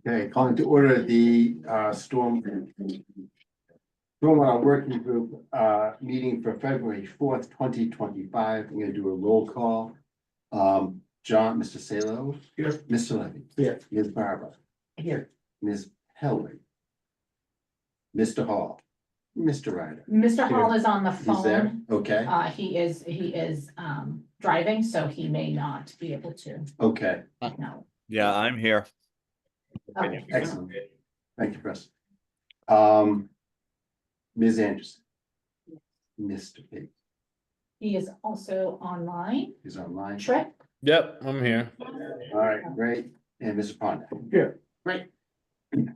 Okay, calling to order the Stormwater Working Group meeting for February 4th, 2025. I'm going to do a roll call. John, Mr. Salo. Here. Mr. Levy. Here. Ms. Barber. Here. Ms. Hellwig. Mr. Hall. Mr. Ryder. Mr. Hall is on the He's there. phone. Okay. He is driving, so he may not be able to. Okay. No. Yeah, I'm here. Okay. Excellent. Thank you, Chris. Ms. Anderson. Mr. Pate. He is also online. He's online. Tripp. Yep, I'm here. All right, great. And Mr. Ponder. Here. Great.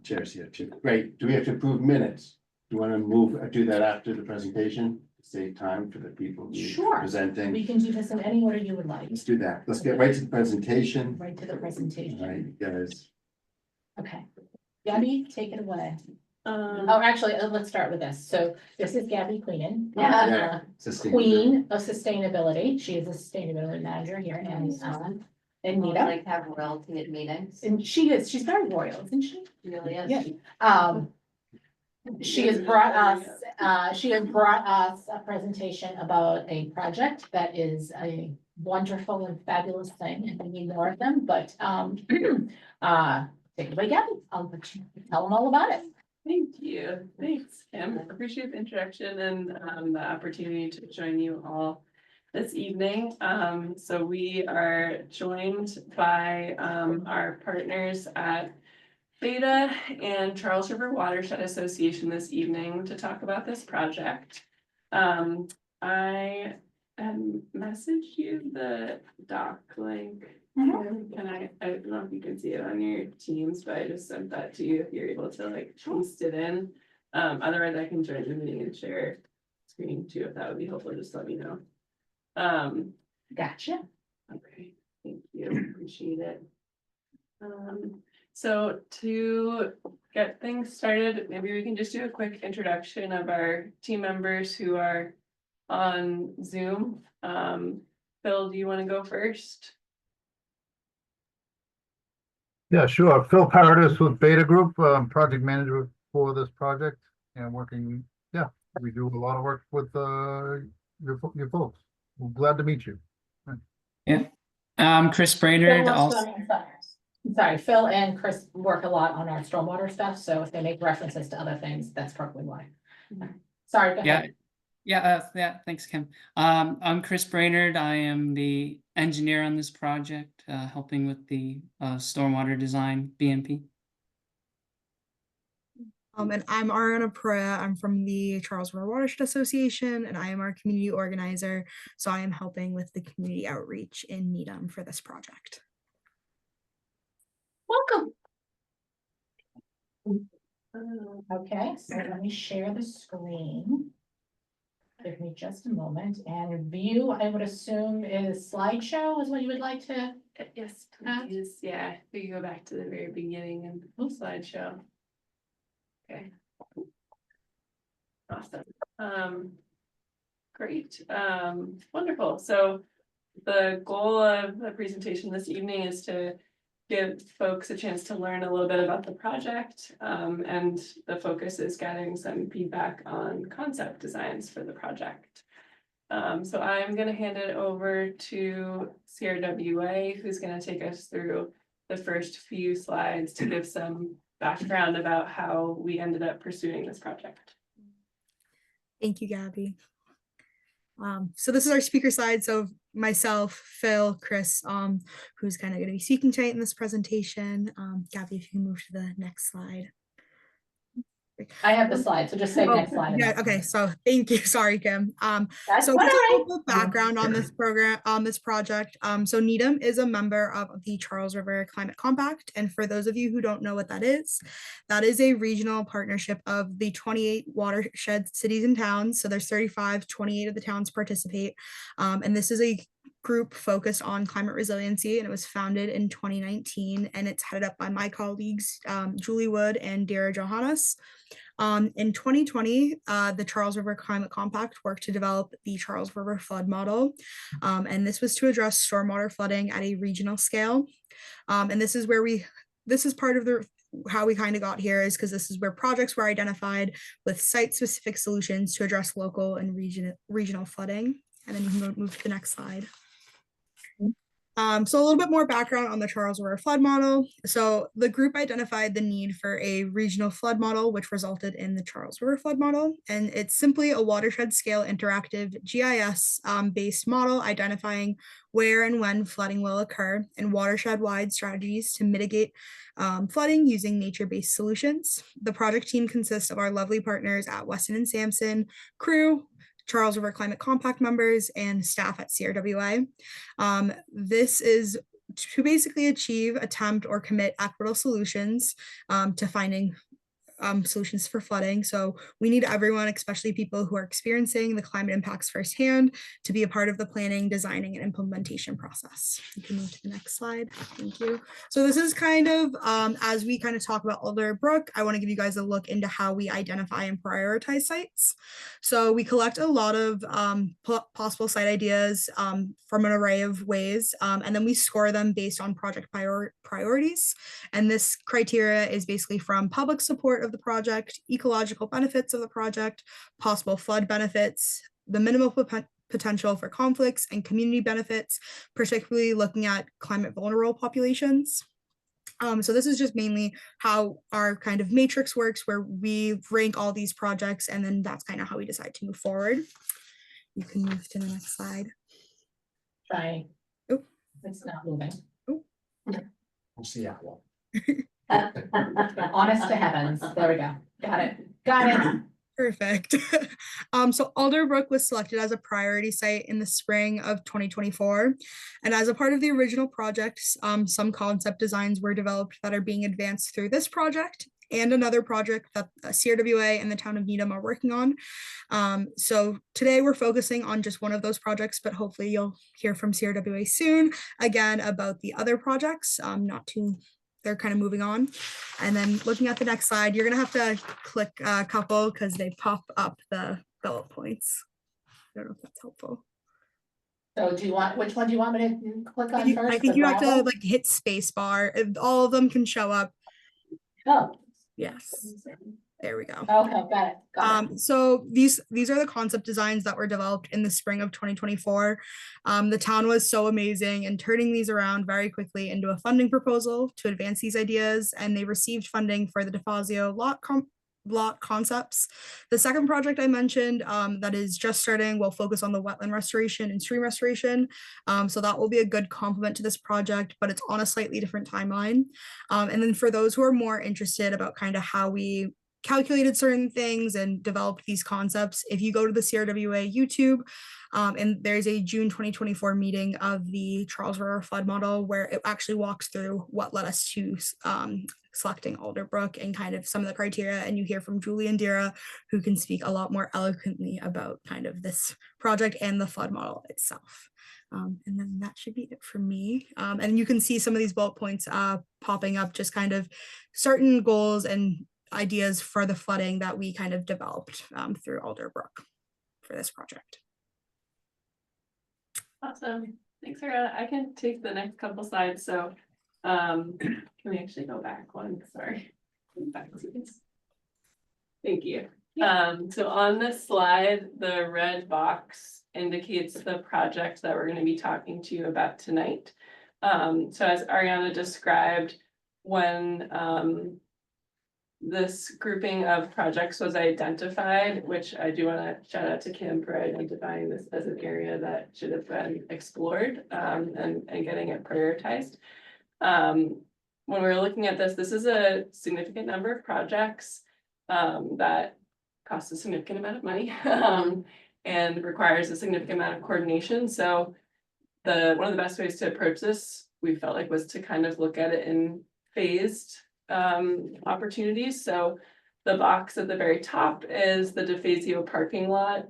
Chair's here too. Great. Do we have to approve minutes? Do you want to do that after the presentation? Save time for the people Sure. presenting. We can do this in any order you would like. Let's do that. Let's get right to the presentation. Right to the presentation. All right, guys. Okay. Gabby, take it away. Oh, actually, let's start with this. So this is Gabby Queenan. Yeah. Queen of Sustainability. She is a sustainability manager here in Nita. Like have royalty at meetings. And she's very royal, isn't she? Really is. Yeah. She has brought us a presentation about a project that is a wonderful and fabulous thing, and we need more of them, but take it away, Gabby. I'll let you tell them all about it. Thank you. Thanks, Kim. Appreciate the introduction and the opportunity to join you all this evening. So we are joined by our partners at Beta and Charles River Watershed Association this evening to talk about this project. I messaged you the doc link. Can I don't know if you can see it on your Teams, but I just sent that to you if you're able to like paste it in. Otherwise I can join the meeting and share screen too, if that would be helpful. Just let me know. Gotcha. Okay, thank you. Appreciate it. So to get things started, maybe we can just do a quick introduction of our team members who are on Zoom. Phil, do you want to go first? Yeah, sure. Phil Paradis with Beta Group, project manager for this project, and working. Yeah, we do a lot of work with your folks. We're glad to meet you. Yeah, Chris Brainerd. Sorry, Phil and Chris work a lot on our stormwater stuff, so if they make references to other things, that's probably why. Sorry, go ahead. Yeah, thanks, Kim. I'm Chris Brainerd. I am the engineer on this project, helping with the stormwater design BMP. And I'm Ariana Perea. I'm from the Charles River Watershed Association, and I am our community organizer. So I am helping with the community outreach in Needham for this project. Welcome. Okay, so let me share the screen. Give me just a moment. And view, I would assume, is slideshow is what you would like to. Yes, please. Yeah, we can go back to the very beginning and slideshow. Okay. Awesome. Great. Wonderful. So the goal of the presentation this evening is to give folks a chance to learn a little bit about the project, and the focus is getting some feedback on concept designs for the project. So I'm going to hand it over to CRWA, who's going to take us through the first few slides to give some background about how we ended up pursuing this project. Thank you, Gabby. So this is our speaker slide. So myself, Phil, Chris, who's kind of going to be speaking tonight in this presentation. Gabby, if you can move to the next slide. I have the slide, so just say next slide. Yeah, okay, so thank you. Sorry, Kim. That's so all just right. a little background on this program, on this project. So Needham is a member of the Charles River Climate Compact. And for those of you who don't know what that is a regional partnership of the 28 watershed cities and towns. So there's 35, 28 of the towns participate. And this is a group focused on climate resiliency, and it was founded in 2019, and it's headed up by my colleagues, Julie Wood and Dara Johannes. In 2020, the Charles River Climate Compact worked to develop the Charles River Flood Model. And this was to address stormwater flooding at a regional scale. And this is part of how we kind of got here, is because this is where projects were identified with site-specific solutions to address local and regional flooding. And then you can move to the next slide. So a little bit more background on the Charles River Flood Model. So the group identified the need for a regional flood model, which resulted in the Charles River Flood Model. And it's simply a watershed scale interactive GIS based model identifying where and when flooding will occur and watershed wide strategies to mitigate flooding using nature-based solutions. The project team consists of our lovely partners at Weston and Sampson, crew, Charles River Climate Compact members, and staff at CRWA. This is to basically attempt, or commit equitable solutions to finding solutions for flooding. So we need everyone, especially people who are experiencing the climate impacts firsthand, to be a part of the planning, designing, and implementation process. You can move to the next slide. Thank you. So this is kind of, as we kind of talk about Alder Brook, I want to give you guys a look into how we identify and prioritize sites. So we collect a lot of possible site ideas from an array of ways, and then we score them based on project priorities. And this criteria is basically from public support of the project, ecological benefits of the project, possible flood benefits, the minimal potential for conflicts, and community benefits, particularly looking at climate vulnerable populations. So this is just mainly how our kind of matrix works, where we rank all these projects, and then that's kind of how we decide to move forward. You can move to the next slide. Trying. Oh, It's not moving. We'll see how long. Honest to heavens. There we go. Got it. Got it. Perfect. So Alder Brook was selected as a priority site in the spring of 2024. And as a part of the original project, some concept designs were developed that are being advanced through this project and another project that CRWA and the town of Needham are working on. So today we're focusing on just one of those projects, but hopefully you'll hear from CRWA soon again about the other projects, they're kind of moving on. And then looking at the next slide, you're gonna have to click a couple because they pop up the bullet points. I don't know if that's helpful. So which one do you want me to click on first? I think The you have to gravel? like hit space bar. All of them can show up. Oh, Yes, there we go. okay, got it. Got it. So these are the concept designs that were developed in the spring of 2024. The town was so amazing in turning these around very quickly into a funding proposal to advance these ideas, and they received funding for the DeFazio lot concepts. The second project I mentioned that is just starting will focus on the wetland restoration and stream restoration. So that will be a good complement to this project, but it's on a slightly different timeline. And then for those who are more interested about kind of how we calculated certain things and developed these concepts, if you go to the CRWA YouTube, and there's a June 2024 meeting of the Charles River Flood Model where it actually walks through what led us to selecting Alder Brook and kind of some of the criteria, and you hear from Julie and Dira, who can speak a lot more eloquently about kind of this project and the flood model itself. And then that should be it for me. And you can see some of these bullet points popping up, just kind of certain goals and ideas for the flooding that we kind of developed through Alder Brook for this project. Awesome. Thanks, Sarah. I can take the next couple slides. So can we actually go back one? Sorry. Back, please. Thank you. So on this slide, the red box indicates the project that we're going to be talking to you about tonight. So as Ariana described, when this grouping of projects was identified, which I do want to shout out to Kim for identifying this as an area that should have been explored and getting it prioritized. When we were looking at this is a significant number of projects that cost a significant amount of money and requires a significant amount of coordination. So one of the best ways to approach this, we felt like, was to kind of look at it in phased opportunities. So the box at the very top is the DeFazio parking lot.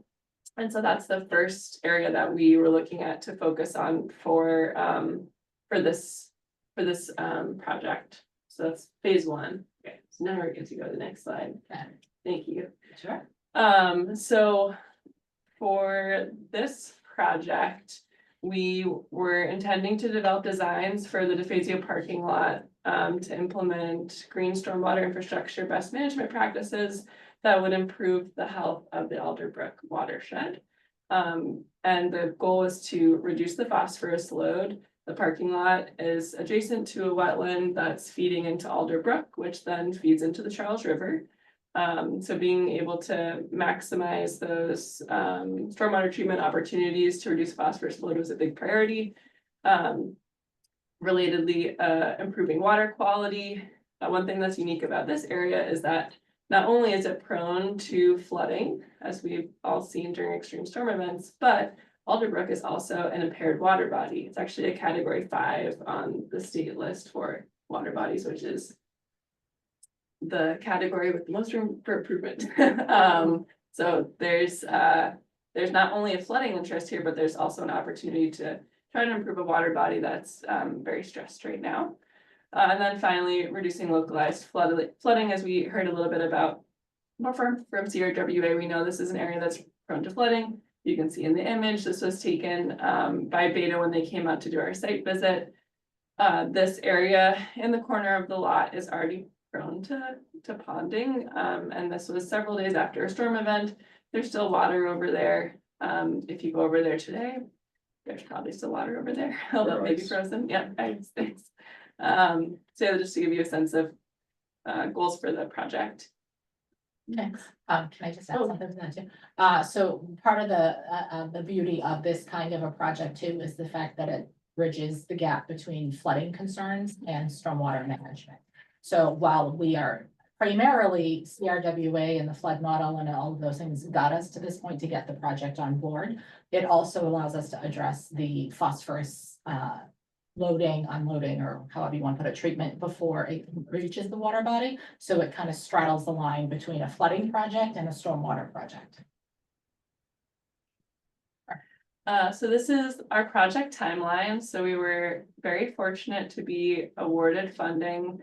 And so that's the first area that we were looking at to focus on for this project. So that's phase one. Okay, so now we're good to go to the next slide. Thank you. Sure. So for this project, we were intending to develop designs for the DeFazio parking lot to implement green stormwater infrastructure best management practices that would improve the health of the Alderbrook watershed. And the goal is to reduce the phosphorus load. The parking lot is adjacent to a wetland that's feeding into Alderbrook, which then feeds into the Charles River. So being able to maximize those stormwater treatment opportunities to reduce phosphorus load was a big priority. Relatedly, improving water quality. One thing that's unique about this area is that not only is it prone to flooding, as we've all seen during extreme storm events, but Alderbrook is also an impaired water body. It's actually a category 5 on the state list for water bodies, which is the category with the most room for improvement. So there's not only a flooding interest here, but there's also an opportunity to try to improve a water body that's very stressed right now. And then finally, reducing localized flooding, as we heard a little bit about more from CRWA, we know this is an area that's prone to flooding. You can see in the image, this was taken by Beta when they came out to do our site visit. This area in the corner of the lot is already prone to ponding, and this was several days after a storm event. There's still water over there. If you go over there today, there's probably still water over there, although it may be frozen. Yeah, thanks. So just to give you a sense of goals for the project. Okay, can I just add something to that too? So part of the beauty of this kind of a project too is the fact that it bridges the gap between flooding concerns and stormwater management. So while we are primarily CRWA and the flood model and all of those things got us to this point to get the project on board, it also allows us to address the phosphorus loading, unloading, or however you want to put it, treatment before it reaches the water body. So it kind of straddles the line between a flooding project and a stormwater project. So this is our project timeline. So we were very fortunate to be awarded funding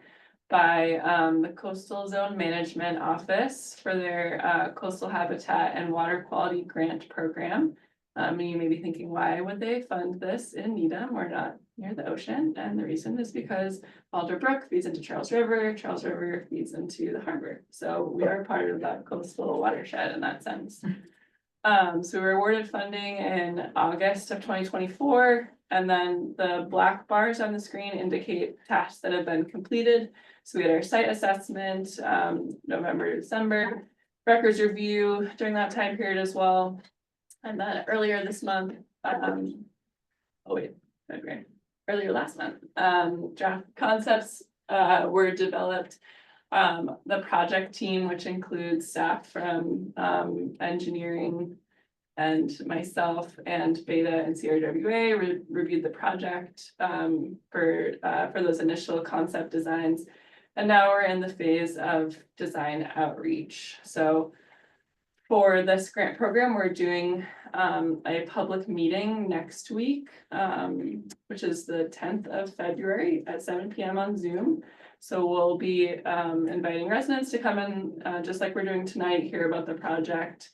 by the Coastal Zone Management Office for their coastal habitat and water quality grant program. You may be thinking, why would they fund this in Needham? We're not near the ocean. And the reason is because Alderbrook feeds into Charles River feeds into the harbor. So we are part of that coastal watershed in that sense. So we were awarded funding in August of 2024. And then the black bars on the screen indicate tasks that have been completed. So we had our site assessment, November, December, records review during that time period as well. And then earlier this month, earlier last month, draft concepts were developed. The project team, which includes staff from engineering and myself and Beta and CRWA reviewed the project for those initial concept designs. And now we're in the phase of design outreach. So for this grant program, we're doing a public meeting next week, which is the 10th of February at 7 p.m. on Zoom. So we'll be inviting residents to come in, just like we're doing tonight, hear about the project,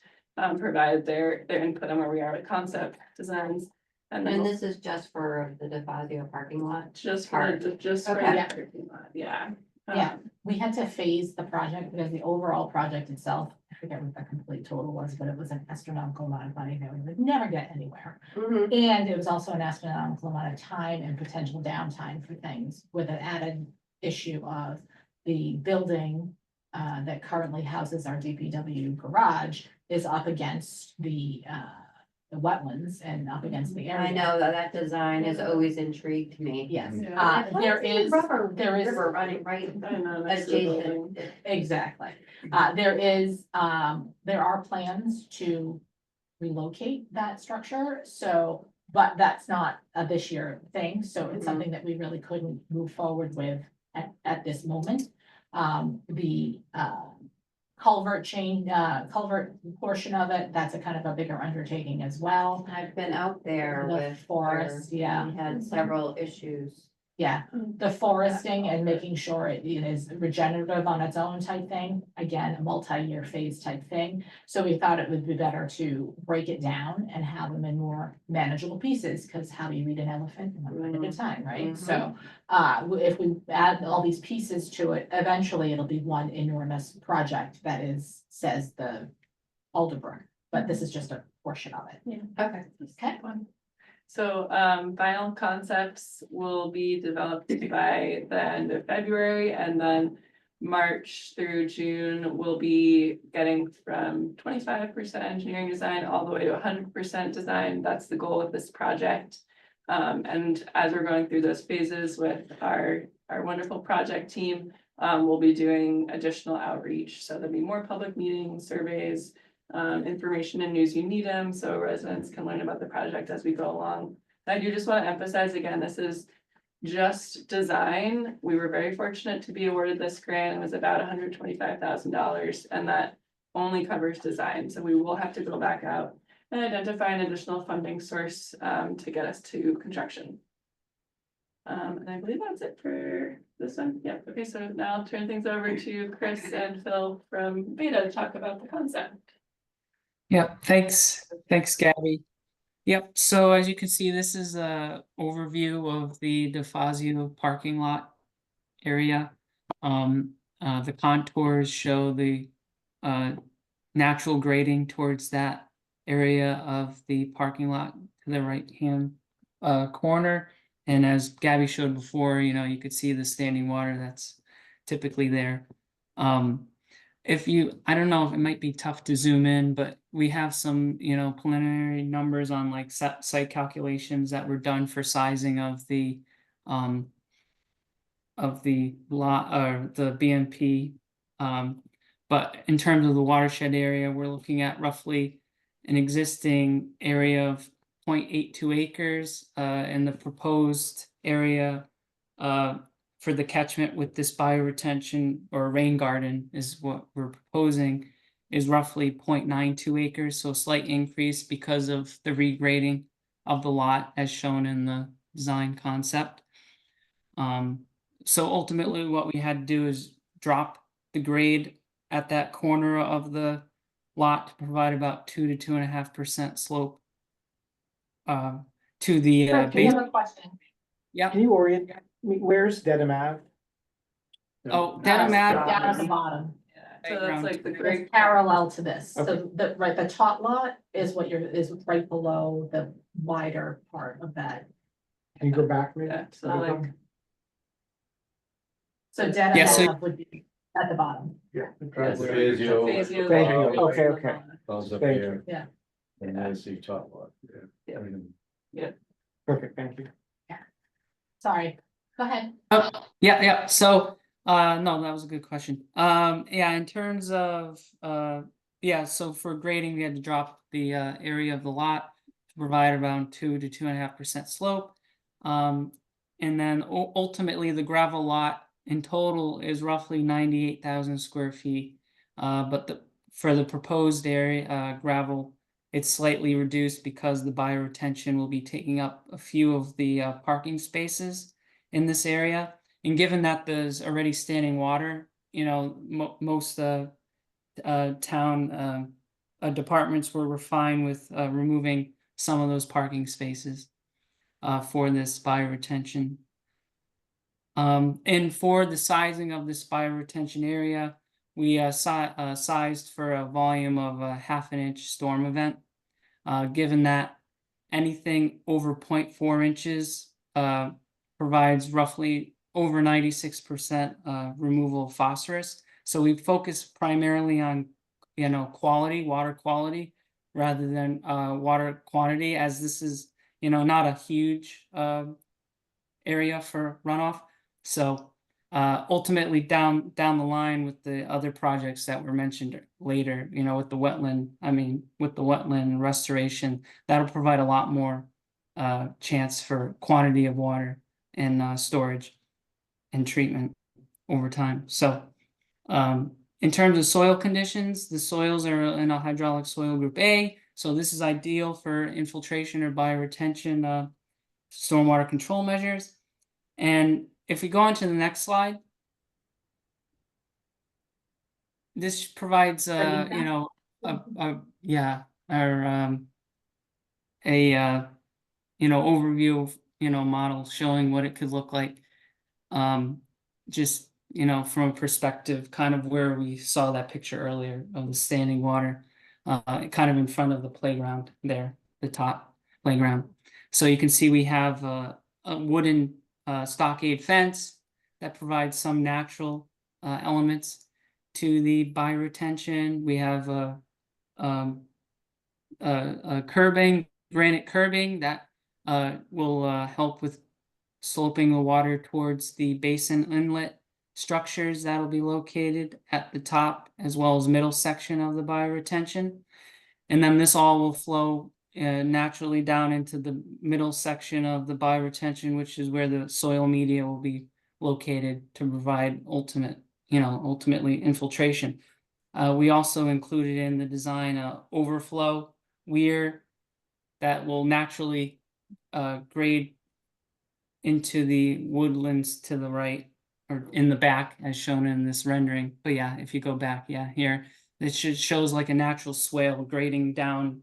provide their input on where we are with concept designs. And then this is just for the DeFazio parking lot? just for the Okay. parking lot, yeah. Yeah, we had to phase the project because the overall project itself, I forget what the complete total was, but it was an astronomical amount of money that we would never get anywhere. Mhm. And it was also an astronomical amount of time and potential downtime for things with an added issue of the building that currently houses our DPW garage is up against the wetlands and up against the area. I know that design has always intrigued me. Yes, Yeah. there is River running right I know, next to the building. adjacent. exactly. There are plans to relocate that structure, so, but that's not a this year thing, so it's something that we really couldn't move forward with at this moment. The culvert portion of it, that's a kind of a bigger undertaking as well. I've been out there The with. forest, yeah. We had several issues Yeah, the foresting and making sure it is regenerative on its own type thing, again, a multi-year phase type thing. So we thought it would be better to break it down and have them in more manageable pieces, because how do you eat an elephant in one bite at a time, right? So if we add all these pieces to it, eventually it'll be one enormous project that says the Alderbrook, but this is just a portion of it. Okay. Okay. So final concepts will be developed by the end of February, and then March through June will be getting from 25% engineering design all the way to 100% design. That's the goal of this project. And as we're going through those phases with our wonderful project team, we'll be doing additional outreach. So there'll be more public meetings, surveys, information and news you need them, so residents can learn about the project as we go along. I do just want to emphasize again, this is just design. We were very fortunate to be awarded this grant. It was about $125,000, and that only covers design. So we will have to go back out and identify an additional funding source to get us to construction. And I believe that's it for this one. Yep. Okay, so now I'll turn things over to Chris and Phil from Beta to talk about the concept. Yep, thanks, Gabby. Yep, so as you can see, this is a overview of the DeFazio parking lot area. The contours show the natural grading towards that area of the parking lot to the right-hand corner. And as Gabby showed before, you could see the standing water that's typically there. I don't know if it might be tough to zoom in, but we have some, preliminary numbers on like site calculations that were done for sizing of the lot or the BMP. But in terms of the watershed area, we're looking at roughly an existing area of 0.82 acres, and the proposed area for the catchment with this bioretention or rain garden is what we're proposing, is roughly 0.92 acres, so a slight increase because of the regrading of the lot as shown in the design concept. So ultimately what we had to do is drop the grade at that corner of the lot to provide about 2 to 2.5% slope to the Can base. you have a question? Yeah. Can you orient me? Where's Dedham Ave? Oh, Dedham Ave. Down at the bottom. So that's like the It's great. parallel to this. So Okay. the top lot is is right below the wider part of that. Can you go back? maybe? Yeah, so like, So Dedham Yeah, so- Ave would be at the bottom. Yeah. Yes. Phasio. Phasio. Thank you. Okay, okay. Goes up Thank here. Yeah. And there's the top one. Yeah. Yeah. Perfect, thank you. Sorry, go ahead. Oh, yeah. So, no, that was a good question. Yeah, in terms of, so for grading, we had to drop the area of the lot to provide around 2 to 2.5% slope. And then ultimately the gravel lot in total is roughly 98,000 square feet. But for the proposed area, gravel, it's slightly reduced because the bioretention will be taking up a few of the parking spaces in this area. And given that there's already standing water, most town departments were fine with removing some of those parking spaces for this bioretention. And for the sizing of this bioretention area, we sized for a volume of a 1/2 inch storm event. Given that anything over 0.4 inches provides roughly over 96% removal of phosphorus. So we focus primarily on, quality, water quality, rather than water quantity, as this is, not a huge area for runoff. So ultimately down the line with the other projects that were mentioned later, with the wetland restoration, that'll provide a lot more chance for quantity of water and storage and treatment over time. So in terms of soil conditions, the soils are in a hydraulic soil group A. So this is ideal for infiltration or bioretention stormwater control measures. And if we go on to the next slide. This provides, you know, yeah, or, you know, overview of, you know, model showing what it could look like. Just, you know, from a perspective, kind of where we saw that picture earlier of the standing water, kind of in front of the playground there, the top playground. So you can see we have a wooden stockade fence that provides some natural elements to the bioretention. We have a curbing, granite curbing that will help with sloping the water towards the basin inlet structures that'll be located at the top as well as middle section of the bioretention. And then this all will flow naturally down into the middle section of the bioretention, which is where the soil media will be located to provide ultimately infiltration. We also included in the design a overflow weir that will naturally grade into the woodlands to the right or in the back as shown in this rendering. But yeah, if you go back, yeah, here, it shows like a natural swale grading down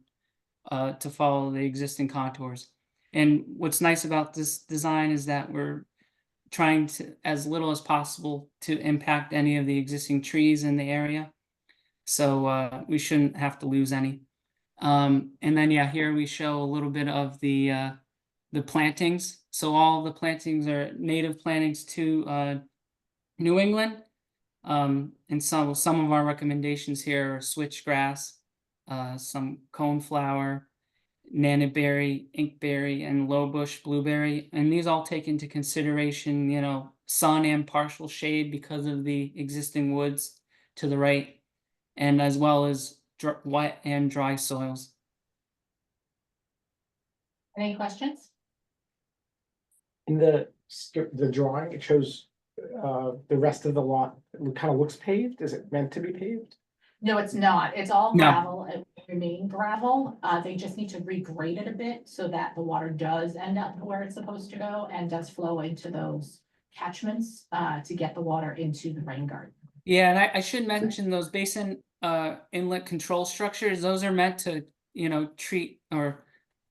to follow the existing contours. And what's nice about this design is that we're trying to, as little as possible, to impact any of the existing trees in the area. So we shouldn't have to lose any. And then, yeah, here we show a little bit of the plantings. So all the plantings are native plantings to New England. And some of our recommendations here are switchgrass, some coneflower, nannyberry, inkberry, and lowbush blueberry. And these all take into consideration, you know, sun and partial shade because of the existing woods to the right, and as well as wet and dry soils. Any questions? In the drawing, it shows the rest of the lot, it kind of looks paved. Is it meant to be paved? No, it's not. It's all No. gravel. It will remain gravel. They just need to regrade it a bit so that the water does end up where it's supposed to go and does flow into those catchments to get the water into the rain garden. Yeah, and I should mention those basin inlet control structures. Those are meant to, you know, treat or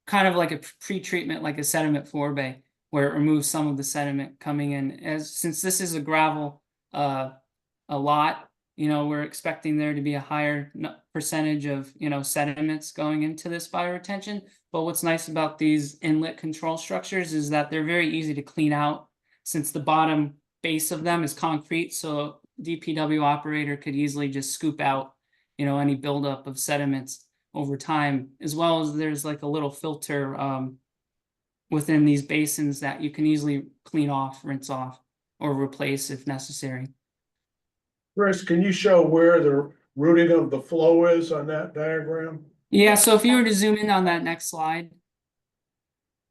kind of like a pre-treatment, like a sediment forebay, where it removes some of the sediment coming in. Since this is a gravel a lot, you know, we're expecting there to be a higher percentage of, you know, sediments going into this bioretention. But what's nice about these inlet control structures is that they're very easy to clean out, since the bottom base of them is concrete. So DPW operator could easily just scoop out, you know, any buildup of sediments over time, as well as there's like a little filter within these basins that you can easily clean off, rinse off, or replace if necessary. Chris, can you show where the routing of the flow is on that diagram? Yeah, so if you were to zoom in on that next slide,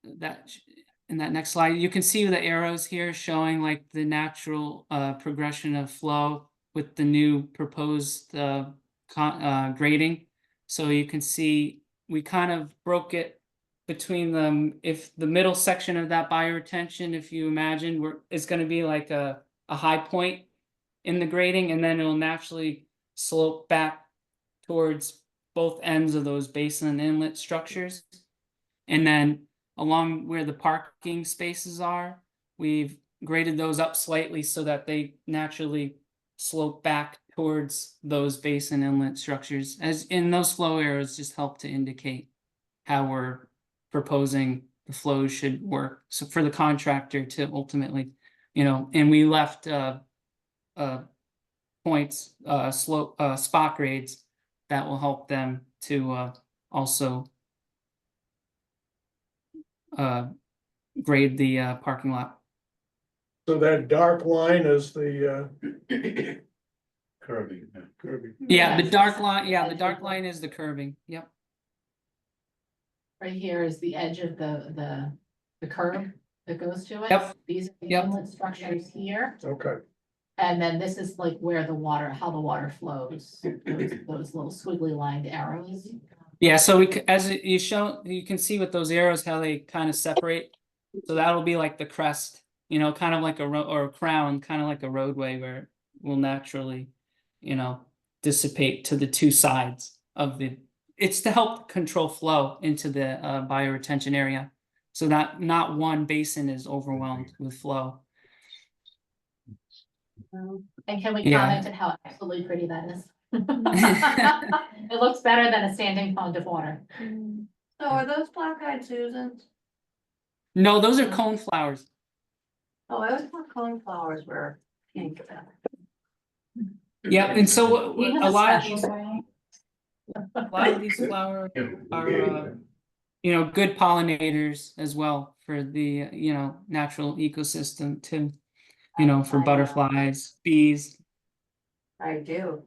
in that next slide, you can see the arrows here showing like the natural progression of flow with the new proposed grading. So you can see we kind of broke it between them. If the middle section of that bioretention, if you imagine, is going to be like a high point in the grading, and then it'll naturally slope back towards both ends of those basin and inlet structures. And then along where the parking spaces are, we've graded those up slightly so that they naturally slope back towards those basin inlet structures. As in those flow arrows just help to indicate how we're proposing the flows should work. So for the contractor to ultimately, you know, and we left points, spot grades that will help them to also grade the parking lot. So that dark line is the Curbing. curbing. Yeah, the Yes. dark line, yeah, the dark line is the curbing. Yep. Right here is the edge of the curb that goes to it. Yep. These are the Yep. inlet structures here. Okay. And then this is like where the water, how the water flows, those little squiggly lined arrows. Yeah, so as you show, you can see with those arrows how they kind of separate. So that'll be like the crest you know, kind of like a road or a crown, kind of like a roadway where it will naturally, you know, dissipate to the two sides of the, it's to help control flow into the bioretention area. So that not one basin is overwhelmed with flow. And can we Yeah. comment on how absolutely pretty that is? It looks better than a standing pond of water. So are those black-eyed Susans? No, those are cone flowers. Oh, I always thought coneflowers were pink. Yeah, and so Do you have a lot of special these, brand? a lot of these flowers are, you know, good pollinators as well for the, you know, natural ecosystem too. You know, for I know. butterflies, bees. I do.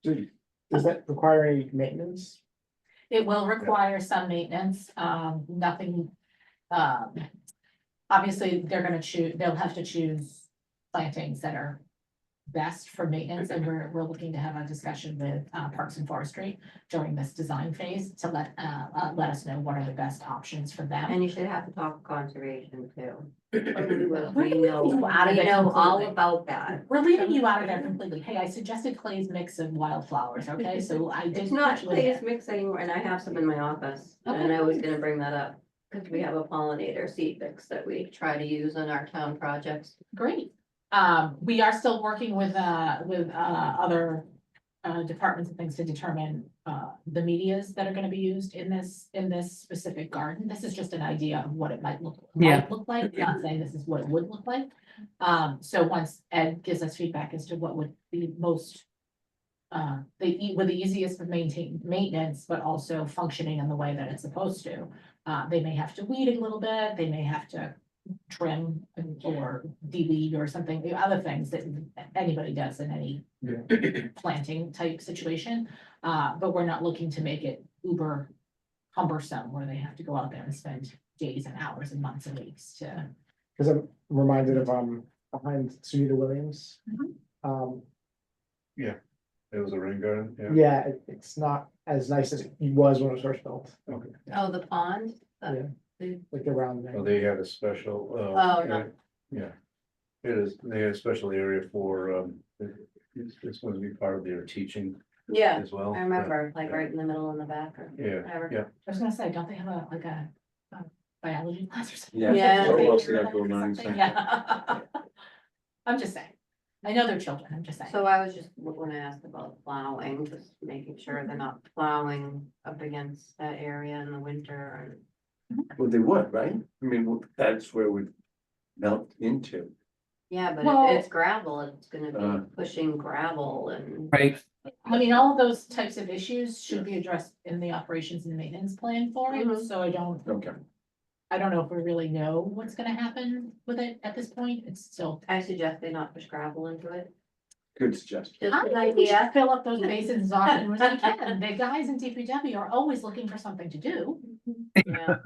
Does that require any maintenance? It will require some maintenance, nothing, obviously, they're gonna choose, they'll have to choose plantings that are best for maintenance, and we're looking to have a discussion with Parks and Forestry during this design phase to let us know what are the best options for them. And you should have to talk conservation too. We're We know, leaving you out of we it know all completely. about that. We're leaving you out of there completely. Hey, I suggested Clay's mix of wildflowers, okay, so I did. It's not put you in Clay's there. mix anymore, and I have some in my office, Okay. and I was gonna bring that up. Cause we have a pollinator seed mix that we try to use in our town projects. Great. We are still working with other departments and things to determine the medias that are gonna be used in this specific garden. This is just an idea of what it might look like, not saying this is what it would look like. So once Ed gives us feedback as to what would be most the easiest for maintenance, but also functioning in the way that it's supposed to. They may have to weed a little bit, they may have to trim or de-weed or something, the other things that anybody does in any planting type situation. But we're not looking to make it uber cumbersome where they have to go out there and spend days and hours and months and weeks to. Cause I'm reminded of, behind Sunita Williams. It was a rain garden, yeah. Yeah, it's not as nice as it was when it was first built, Okay. Oh, the pond? like around Well, there. they had a special, Oh, no. yeah. It is, they had a special area for, it's going to be part of their teaching Yeah, as well. I remember, like right in the middle in the back or Yeah, whatever. yeah. I was gonna say, don't they have a biology class or something? Yeah. Yeah. Or else the outdoor learning center. Yeah. I'm just saying. I know they're children, I'm just saying. So I was just gonna ask about plowing, just making sure they're not plowing up against that area in the winter Well, they would, right? I mean, that's where we melt into. yeah, but Well- if it's gravel, it's gonna Uh. be pushing gravel and. Right. I mean, all of those types of issues should be addressed in the operations and maintenance plan for it, Mhm. so Okay. I don't know if we really know what's gonna happen with it at this point, it's still. I suggest they not push gravel into it. Good suggestion. Just I an think we should idea. fill up those basins as often as we can, the guys in DPW are always looking for something to do. Yeah.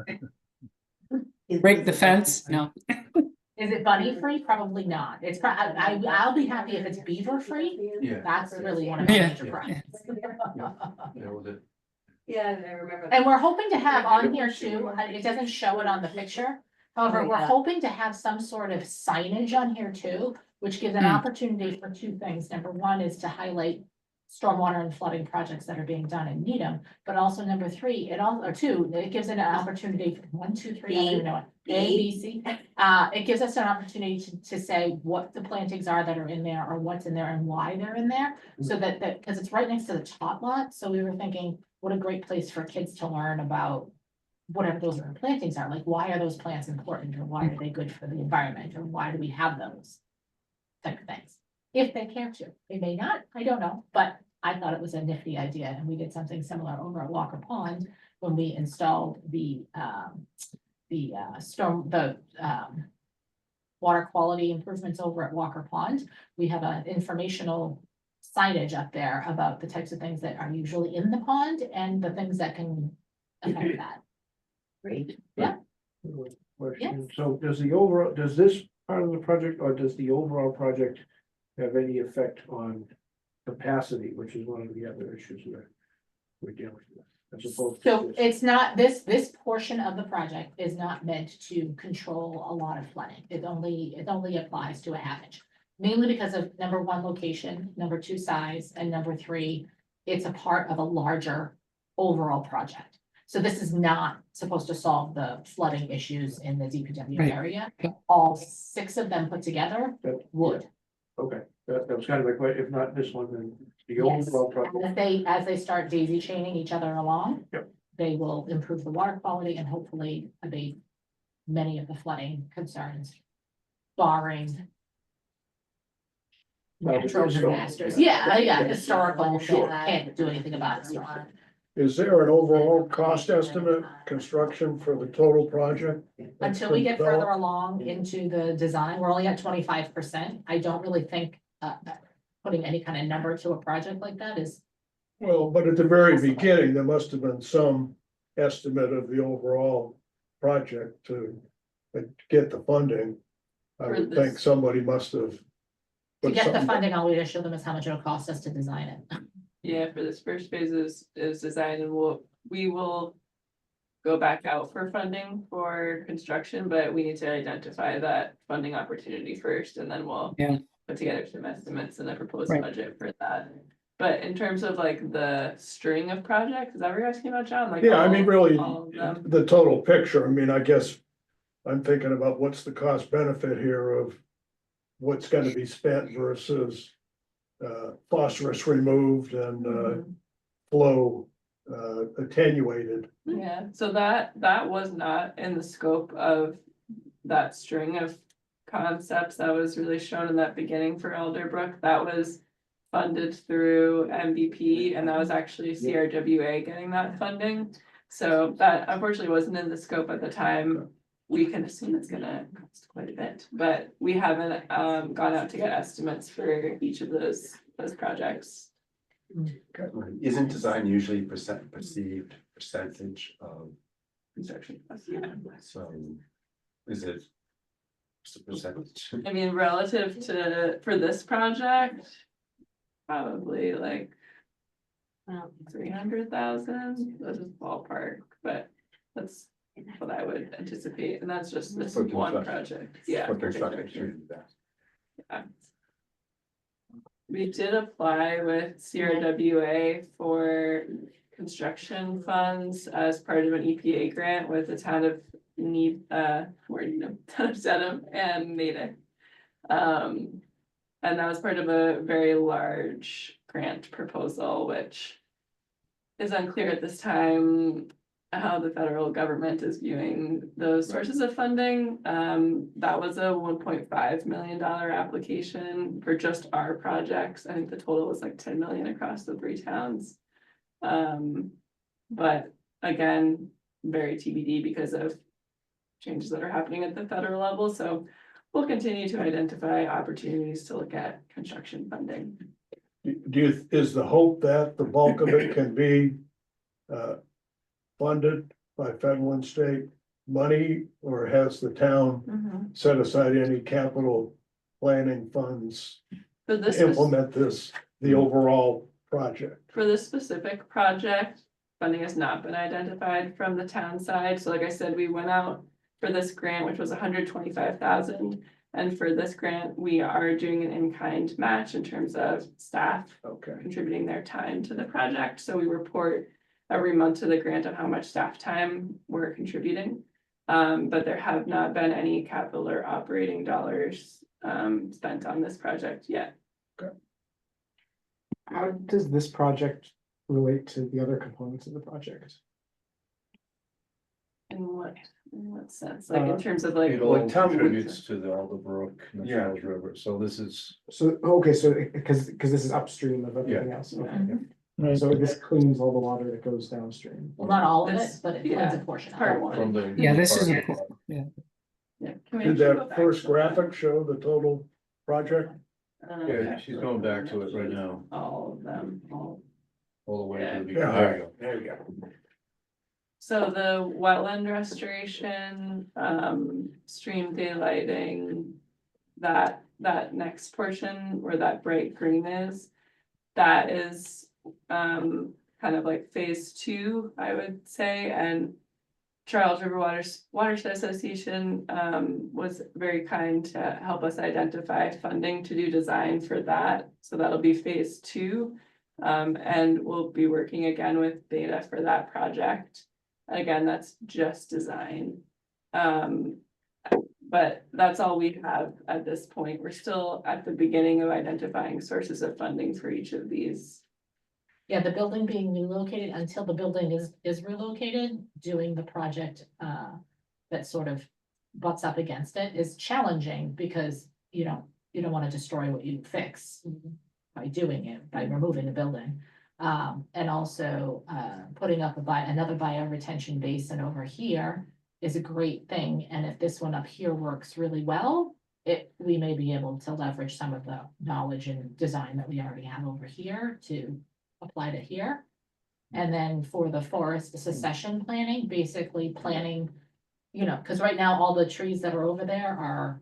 Break the fence? No. Is it bunny free? Probably not, it's I'll be happy if it's beaver free, Yeah. that's really one of my Yeah. major problems. That was it. Yeah, I remember. And we're hoping to have on here too, it doesn't show it on the picture. However, Oh, we're yeah. hoping to have some sort of signage on here too, which gives an Hmm. opportunity for two things. Number one is to highlight stormwater and flooding projects that are being done in Needham, but also number three, it gives an opportunity, 1, 2, 3, I don't even know what, A, B, C. It gives us an opportunity to say what the plantings are that are in there or what's in there and why they're in there. So that, because it's right next to the tot lot, so we were thinking, what a great place for kids to learn about whatever those plantings are, like, why are those plants important, or why are they good for the environment, or why do we have those? Type of things, if they care to, they may not, I don't know, but I thought it was a nifty idea, and we did something similar over at Walker Pond when we installed the water quality improvements over at Walker Pond. We have an informational signage up there about the types of things that are usually in the pond and the things that can affect that. Great. Yeah. Question, so does this part of the project, or does the overall project have any effect on capacity, which is one of the other issues we're dealing with? as opposed to So this? it's not, this portion of the project is not meant to control a lot of flooding. It only applies to a half inch. Mainly because of number one, location, number two, size, and number three, it's a part of a larger overall project. So this is not supposed to solve the flooding issues in the DPW Right. area. Yeah. All six of them put together That- would. Okay, that was kind of my question, if not this one, then the Yes. overall project. As they start daisy chaining each other along. Yep. They will improve the water quality and hopefully abate many of the flooding concerns. Barring natural disasters, yeah, historical, Sure. can't do anything about it. Is there an overall cost estimate, construction for the total project? Until we get further along into the design, we're only at 25%. I don't really think putting any kind of number to a project like that is. Well, but at the very beginning, there must have been some estimate of the overall project to get the funding. I For would this- think somebody must have. To put get the something- funding, all we just show them is how much it'll cost us to design it. Yeah, for this first phase is design and we will. Go back out for funding for construction, but we need to identify that funding opportunity first and then we'll. Yeah. Put together some estimates and a proposed Right. budget for that. But in terms of like the string of projects, is that what you're asking about, John? Like Yeah, I mean, really, all of them? the total picture, I mean, I guess. I'm thinking about what's the cost benefit here of. What's gonna be spent versus. Phosphorus removed and Mhm. flow attenuated. Yeah, so that was not in the scope of that string of concepts that was really shown in that beginning for Elderbrook. That was funded through MVP and that was actually CRWA getting that funding. So that unfortunately wasn't in the scope at the time. We can assume it's gonna cost quite a bit, but we haven't gone out to get estimates for each of those projects. Isn't design usually perceived percentage of, Construction costs, yeah. so is it? What's the percentage? I mean, relative to, for this project. Probably like 300,000, that's just ballpark, but that's what I would anticipate, and that's just this For one construction. project, yeah. For construction. Yeah. We did apply with CRWA for construction funds as part of an EPA grant with the town of town of Dedham and Natick. And that was part of a very large grant proposal, which is unclear at this time how the federal government is viewing those sources of funding. That was a $1.5 million application for just our projects. I think the total was like 10 million across the 3 towns. But again, very TBD because of changes that are happening at the federal level. So we'll continue to identify opportunities to look at construction funding. Is the hope that the bulk of it can be funded by federal and state money, or has the town set aside any capital planning funds For this, to implement the overall project? for this specific project, funding has not been identified from the town side. So like I said, we went out for this grant, which was 125,000. And for this grant, we are doing an in-kind match in terms of staff Okay. contributing their time to the project. So we report every month to the grant on how much staff time we're contributing. But there have not been any capital or operating dollars spent on this project yet. How does this project relate to the other components of the project? In what sense? Like in terms of like. It all Well, tell me- contributes to the Alderbrook and the Yeah. Charles River, so this is, So, okay, so because this is upstream of everything else. Okay. Mhm. So this cleans all the water that goes downstream. Well, not all of it, This- but it yeah, cleans a portion of part it. one. from the. Yeah, this is part- a, yeah. Yeah. Can we Did actually go that back first to graphic show the total project? that? Yeah, she's going back to it right now, All of them, all. all the way to the Yeah, beginning. there you go, there you go. So the wetland restoration, stream daylighting, that next portion where that bright green is, that is, kind of like phase two, I would say, and Charles River Watershed Association was very kind to help us identify funding to do design for that. So that'll be phase two. And we'll be working again with Beta for that project. Again, that's just design. But that's all we have at this point. We're still at the beginning of identifying sources of funding for each of these. Yeah, the building being relocated, until the building is relocated, doing the project that sort of butts up against it is challenging, because you don't want to destroy what you fix by doing it, by removing the building. And also putting up another bioretention basin over here is a great thing, and if this one up here works really well, we may be able to leverage some of the knowledge and design that we already have over here to apply to here. And then for the forest succession planning, basically planning, because right now all the trees that are over there are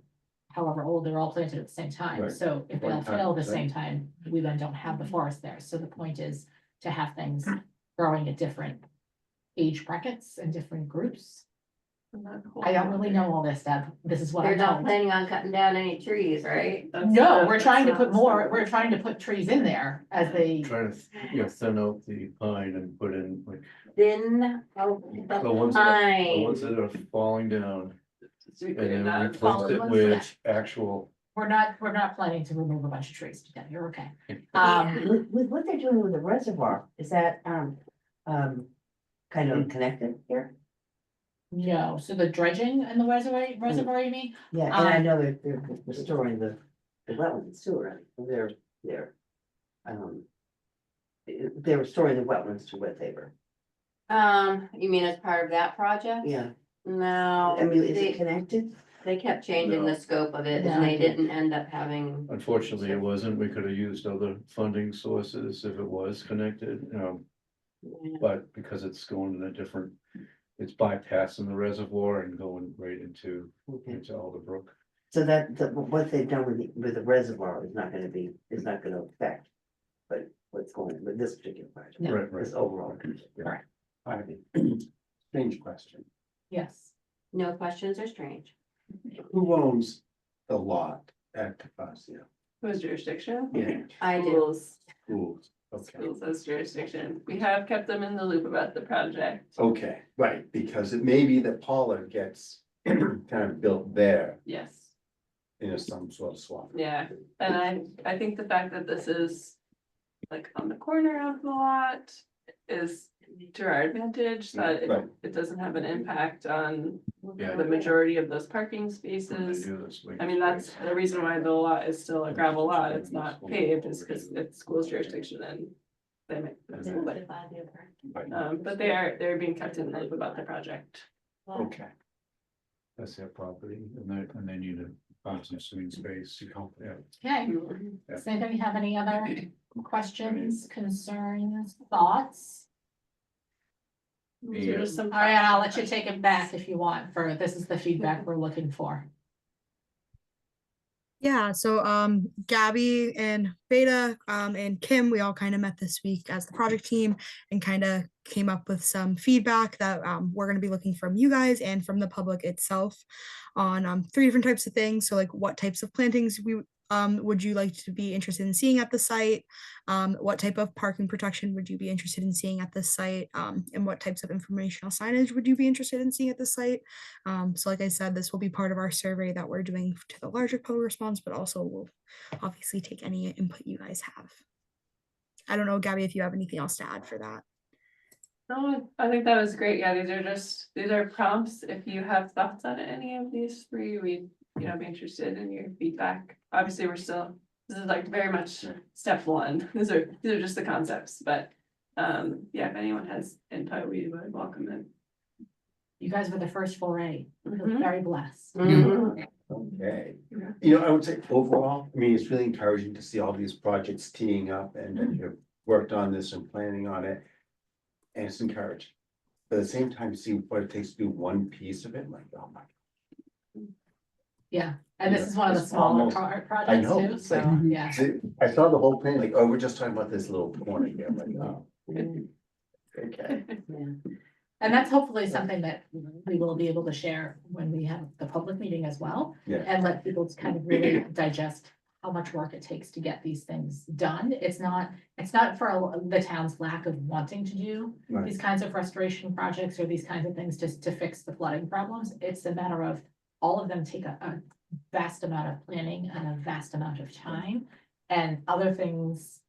however old, they're all planted at the same time. Right. So if they all One time, fail at the right. same time, we then don't have the forest there. So the point is to have things growing at different age brackets and different groups. I don't really know all this, Deb. This is what I They're not know. planning on cutting down any trees, right? No, we're trying to put more, we're trying to put trees in there as they, Trying to, thin out the pine and put in like Then, oh, the ones that pine. are falling down. And then replace it fallen with ones, actual, we're not planning to remove a bunch of trees. Yeah, you're okay. With what they're doing with the reservoir, is that, kind of connected here? No, so the dredging and the reservoir, you mean? Yeah, and I know that they're restoring the wetlands too, right? They're restoring the wetlands to what they were. You mean as part of that project? Yeah, No, I mean, is it they connected? kept changing the scope of it, No. and they didn't end up having. unfortunately, it wasn't. We could have used other funding sources if it was connected, but because it's going in a different. It's bypassing the reservoir and going right into Okay, Alderbrook. so what they've done with the reservoir is not gonna affect. But what's going on with this particular project, No. Right, this overall. Correct. Strange question. Yes. No questions are strange. Who owns the lot at Tafasia? Whose jurisdiction? Yeah, I do. Schools. schools, okay. Schools as jurisdiction. We have kept them in the loop about the project. Okay, right, because it may be that Paula gets kind of built there Yes, in some sort of swamp. yeah, and I think the fact that this is like on the corner of the lot is to our advantage, that Right. it doesn't have an impact on Yeah. the majority of those parking When they spaces. do this, like- I mean, that's the reason why the lot is still a gravel lot, it's not paved, is because it's school's jurisdiction and they make. But they're being kept in the loop about the project. Okay, That's their property and they need to find some swing space. Yeah. Okay. Does anybody have any other questions, concerns, thoughts? So just some. All right, I'll let you take it back if you want, this is the feedback we're looking for. Yeah, so Gabby and Beta and Kim, we all kind of met this week as the project team and kind of came up with some feedback that we're going to be looking from you guys and from the public itself on 3 different types of things. So like what types of plantings would you like to be interested in seeing at the site? What type of parking protection would you be interested in seeing at this site? And what types of informational signage would you be interested in seeing at the site? So like I said, this will be part of our survey that we're doing to the larger poll response, but also we'll obviously take any input you guys have. I don't know, Gabby, if you have anything else to add for that. No, I think that was great. Yeah, these are prompts. If you have thoughts on any of these 3, we'd, be interested in your feedback. Obviously, this is like very much step 1. These are just the concepts, but yeah, if anyone has input, we would welcome it. You guys were the first foray. We're Mhm. very blessed. Mhm. okay. Yeah. I would say overall, it's really encouraging to see all these projects teeing up and that you've worked on this and planning on it. And it's encouraging. But at the same time, see what it takes to do one piece of it, like, oh my. Yeah, and this Yeah, is one of the it's smaller almost- projects know, too, it's so, like- yeah. I saw the whole thing, like, oh, we're just talking about this little corner here, like, oh. Okay. And that's hopefully something that we will be able to share when we have the public meeting as well. Yeah. And let people kind of really digest how much work it takes to get these things done. It's not for the town's lack of wanting to do Right. these kinds of restoration projects or these kinds of things just to fix the flooding problems. It's a matter of all of them take a vast amount of planning and a vast amount of time. And other things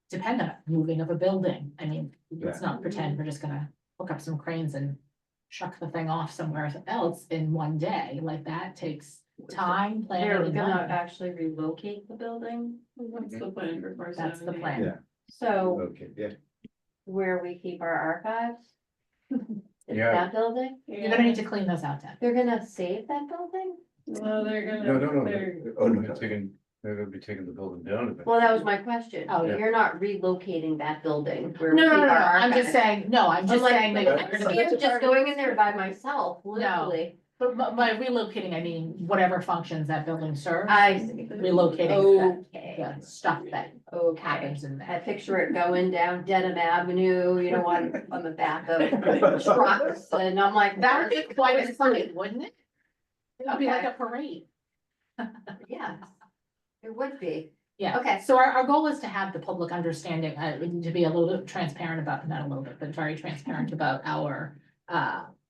depend on it, moving of a building. I mean, let's not pretend we're just gonna hook up some cranes and shuck the thing off somewhere else in one day. Like that takes time, planning, They're and gonna money. actually relocate the building, What's the plan for Forest That's the Avenue? plan. Yeah. so Okay, yeah. where we keep our archives. Is Yeah. that building, You're gonna need to clean those out, Deb. they're gonna save that building? Well, they're No, gonna, no, no. they're, Oh, no, They're no. gonna be taking the building down a bit. Well, that was my question. Oh, yeah. You're not relocating that building where we No, keep no, no, no, our I'm just archives. saying, no, I'm I'm just like, saying I that. can't just going in there by myself, literally. But by relocating, I mean, whatever functions that building serves. I see. Relocating Okay. the stuff that Okay. happens in I there. picture it going down Dedham Avenue, you know, on the back of trucks, and I'm like. That would be quite a sight, wouldn't it? That'd be like a parade. Yeah, it would be. Yeah. Okay. So our goal is to have the public understanding, to be a little bit transparent about, not a little bit, but very transparent about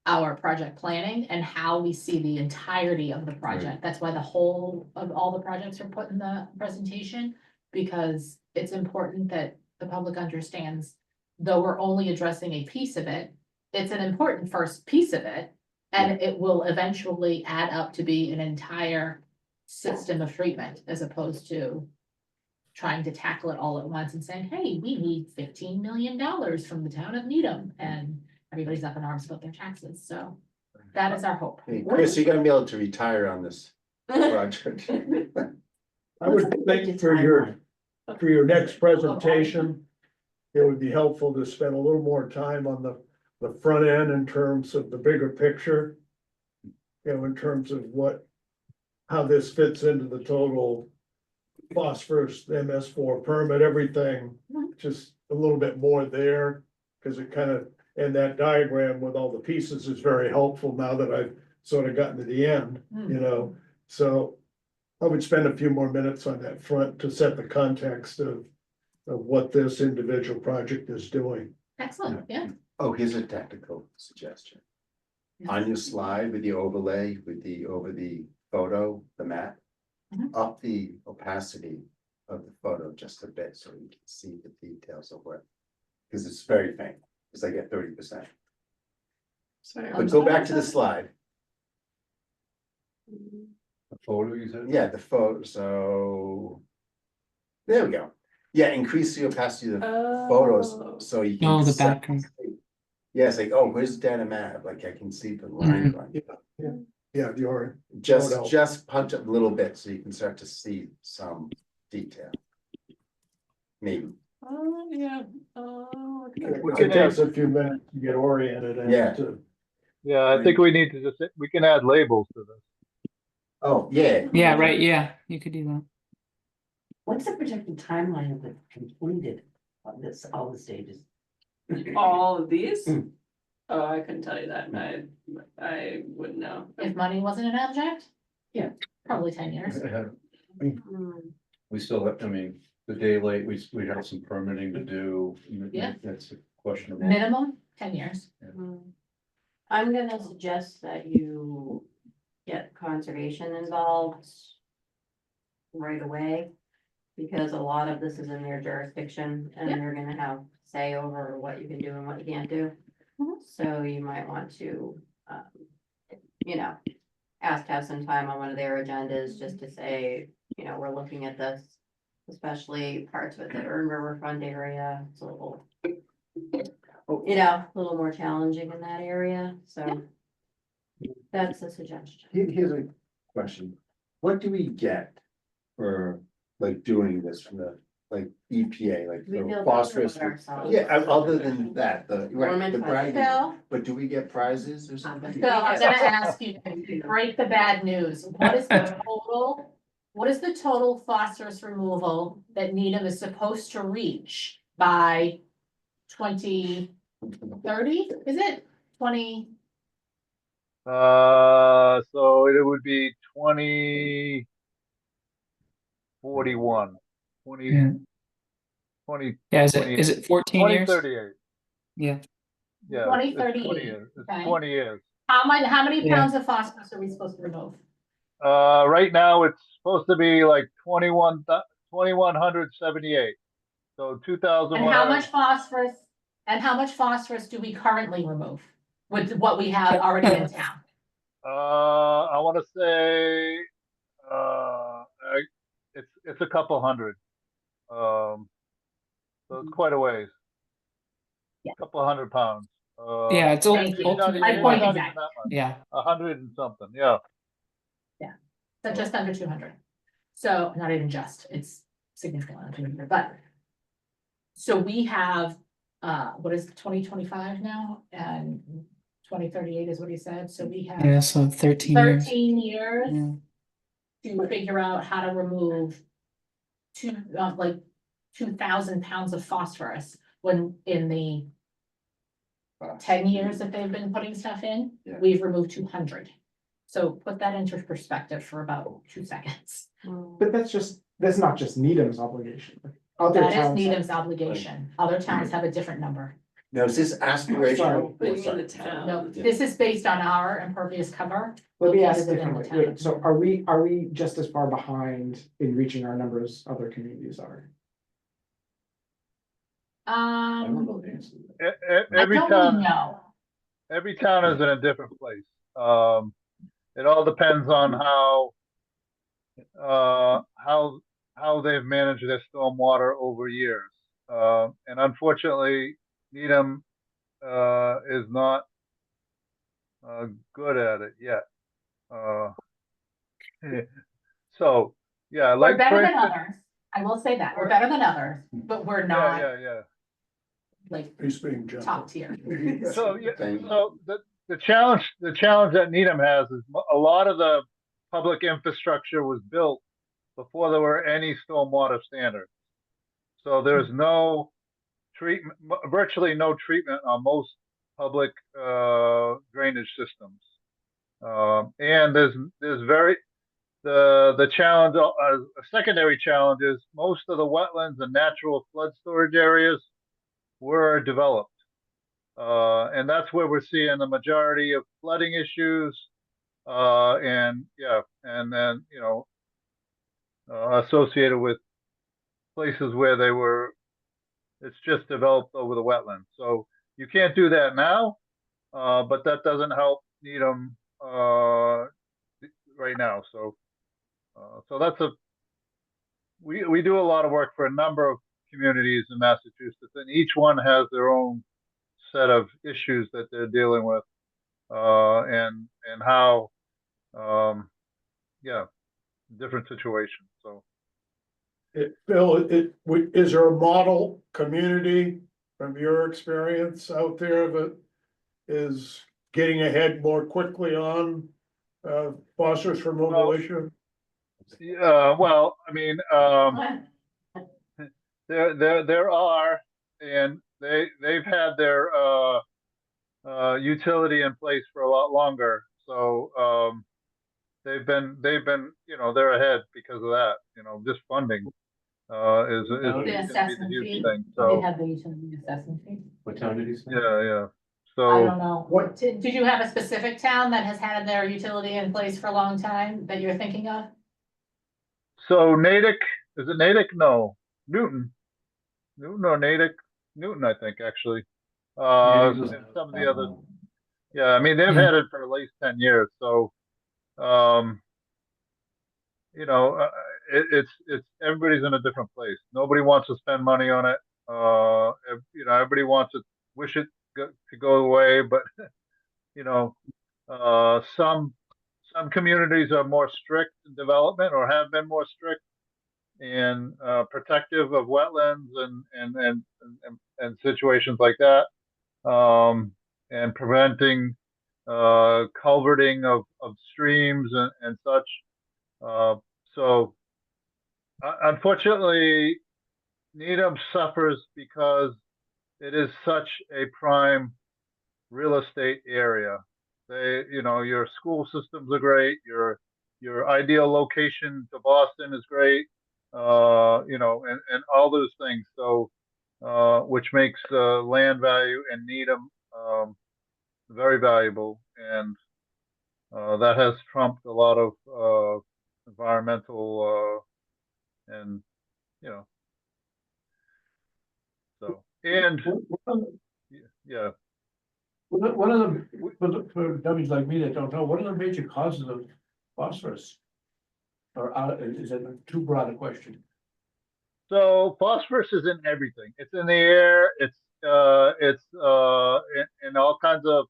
our project planning and how we see the entirety of the project. That's why the whole of all the projects are put in the presentation, because it's important that the public understands, though we're only addressing a piece of it, it's an important first piece of it, and it will eventually add up to be an entire system of treatment as opposed to trying to tackle it all at once and saying, hey, we need $15 million from the town of Needham, and everybody's up in arms about their taxes, so that is our hope. Hey, Chris, you're gonna be able to retire on this project. I would think for your next presentation, it would be helpful to spend a little more time on the front end in terms of the bigger picture. You know, in terms of how this fits into the total phosphorus, MS4 permit, everything, just a little bit more there. Cause it kind of, and that diagram with all the pieces is very helpful now that I've sort of gotten to the end, you know, so. I would spend a few more minutes on that front to set the context of what this individual project is doing. Excellent, yeah. Oh, here's a tactical suggestion. On your slide with the overlay, over the photo, the map. Up the opacity of the photo just a bit so you can see the details of what. Because it's very faint, it's like at 30%. But go back to the slide. The photo you said? Yeah, the photo, so. There we go. Yeah, increase the opacity of the photos so you can. Oh, the set- background. Yeah, it's like, oh, where's Dana map? Like I can see the line going. Yeah, your. Just punch up a little bit so you can start to see some detail. Maybe, yeah, It takes a few minutes to get oriented and Yeah. to. Yeah, I think we need to just, we can add labels to this. oh, yeah. Yeah, right, yeah, you could do that. What's the projected timeline of the completed on this, all the stages? all of these. Oh, I couldn't tell you that, I wouldn't know. If money wasn't an object? Yeah. Probably 10 years. We still, I mean, the day late, we have some permitting to do. Yeah. That's a question of. Minimum, 10 years. I'm gonna suggest that you get conservation involved right away. Because a lot of this is in their jurisdiction and Yeah. they're gonna have say over what you can do and what you can't do. So you might want to, you know, ask to have some time on one of their agendas just to say, you know, we're looking at this. Especially parts of it that are in riverfront area, it's a little, you know, a little more challenging in that area, so. That's a suggestion. Here's a question. What do we get for like doing this from the like EPA, like We the feel phosphorus? good about ourselves. Yeah, other than that, the Government bragging, Bill, but do we get prizes or something? Bill, I'm gonna ask you to break the bad news. What is the total phosphorus removal that Needham is supposed to reach by 20 30, is it? 20, So it would be 2041, 20, Yeah. 20, Yeah, is 20, it 14 years? 2038. Yeah. Yeah, 2038, 20 years. It's okay. 20 years. How many Yeah. pounds of phosphorus are we supposed to remove? Right now it's supposed to be like 2178. So 2,100. And how much phosphorus do we currently remove with what we have already in town? I want to say, it's a couple hundred. So it's quite a ways. Yeah. Couple hundred pounds. Yeah, it's Thank you. Not ultimately. even point that exact. much. Yeah. 100 and something. Yeah. So just under 200. So not even just, it's significantly under 200, but. So we have, what is 2025 now? And 2038 is what he said. So we have Yeah, so 13 years. 13 years Yeah. to figure out how to remove like 2,000 pounds of phosphorus when in the 10 years that they've been putting stuff in, Yeah. we've removed 200. So put that into perspective for about 2 seconds. But that's not just Needham's obligation. Other That is towns have- Needham's obligation. Other towns have a different number. Now, is this aspirational? But you mean Sorry. the town? No, this is based on our impervious cover. Let me ask located within the differently. town. So are we just as far behind in reaching our numbers other communities are? I don't know the answer. I Every don't really town, know. every town is in a different place. It all depends on how they've managed their stormwater over years. And unfortunately, Needham, is not, good at it yet. So, yeah, We're like, better for than instance, others. I will say that. We're better than others, but we're yeah, not yeah. like He's being gentle. top tier. So, yeah, Thank you. so the challenge that Needham has is a lot of the public infrastructure was built before there were any stormwater standards. So there's no treatment, virtually no treatment on most public drainage systems. And there's the challenge, a secondary challenge is most of the wetlands and natural flood storage areas were developed. And that's where we're seeing the majority of flooding issues. And then, associated with places where it's just developed over the wetlands. So you can't do that now, but that doesn't help Needham, right now. So we do a lot of work for a number of communities in Massachusetts, and each one has their own set of issues that they're dealing with, and how, different situations. So Phil, is there a model community from your experience out there that is getting ahead more quickly on phosphorus removal Well, issue? yeah, well, I mean, there are, and they've had their utility in place for a lot longer. So they've been they're ahead because of that. Just funding is The gonna be the assessment huge fee. thing. They So had the utility assessment fee. What town did he say? yeah. I So don't know. What- Did you have a specific town that has had their utility in place for a long time that you're thinking of? Natick, is it Natick? No, Newton or Natick, Newton, I think actually. And some of the other. Yeah, I mean, they've Yeah. had it for at least 10 years. So, it's everybody's in a different place. Nobody wants to spend money on it. Everybody wants to wish it to go away, but, some communities are more strict in development or have been more strict and protective of wetlands and situations like that. And preventing culverting of streams and such. So unfortunately, Needham suffers because it is such a prime real estate area. They, your school systems are great, your ideal location to Boston is great, and all those things. So, which makes land value in Needham very valuable, and that has trumped a lot of environmental and you know so and yeah. One of the, for dummies like me that don't know, what are the major causes of phosphorus? Or is it too broad a question? So phosphorus is in everything. It's in the air. It's in all kinds of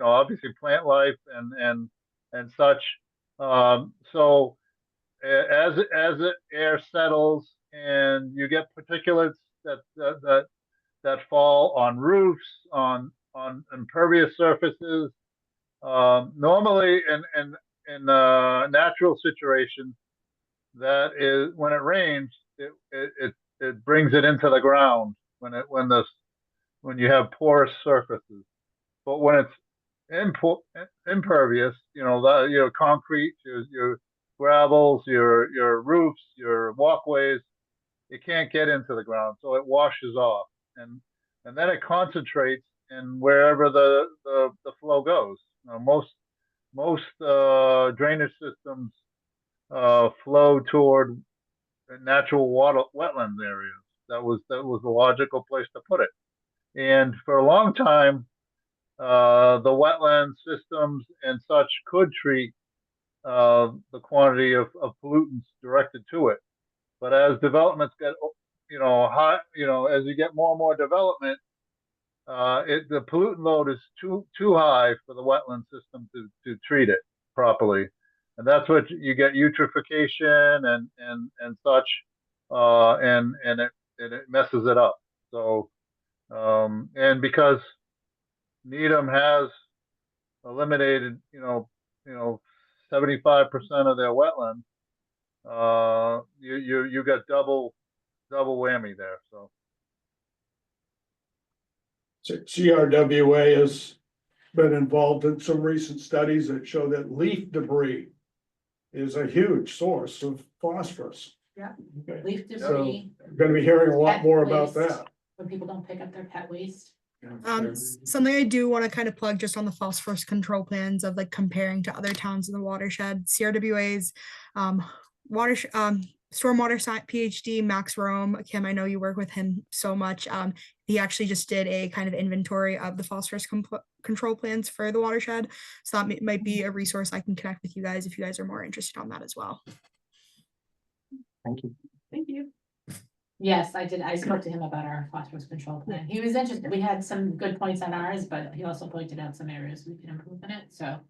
obviously plant life and such. So as the air settles and you get particulates that fall on roofs, on impervious surfaces. Normally in natural situations, that is when it rains, it brings it into the ground when you have porous surfaces. But when it's impervious, concrete, your gravels, your roofs, your walkways, it can't get into the ground, so it washes off, and then it concentrates in wherever the flow goes. Most drainage systems flow toward natural water wetland areas. That was the logical place to put it. And for a long time, the wetland systems and such could treat the quantity of pollutants directed to it. But as developments get, high, as you get more and more development, the pollutant load is too high for the wetland system to treat it properly, and that's what you get eutrophication and such, and it messes it up. So, and because Needham has eliminated, 75% of their wetlands, you got double whammy there. So CRWA has been involved in some recent studies that show that leaf debris is a huge source of phosphorus. Yeah. Okay. Leaf So debris, we're gonna be hearing a lot pet more about waste. that. When people don't pick up their pet waste. Something I do want to kind of plug just on the phosphorus control plans of like comparing to other towns in the watershed. CRWA's stormwater science PhD Max Rome. Kim, I know you work with him so much. He actually just did a kind of inventory of the phosphorus control plans for the watershed. So that might be a resource I can connect with you guys if you guys are more interested on that as well. Thank you. Thank you. Yes, I did. I spoke to him about our phosphorus control plan. He was interested. We had some good points on ours, but he also pointed out some areas we can improve in it, so.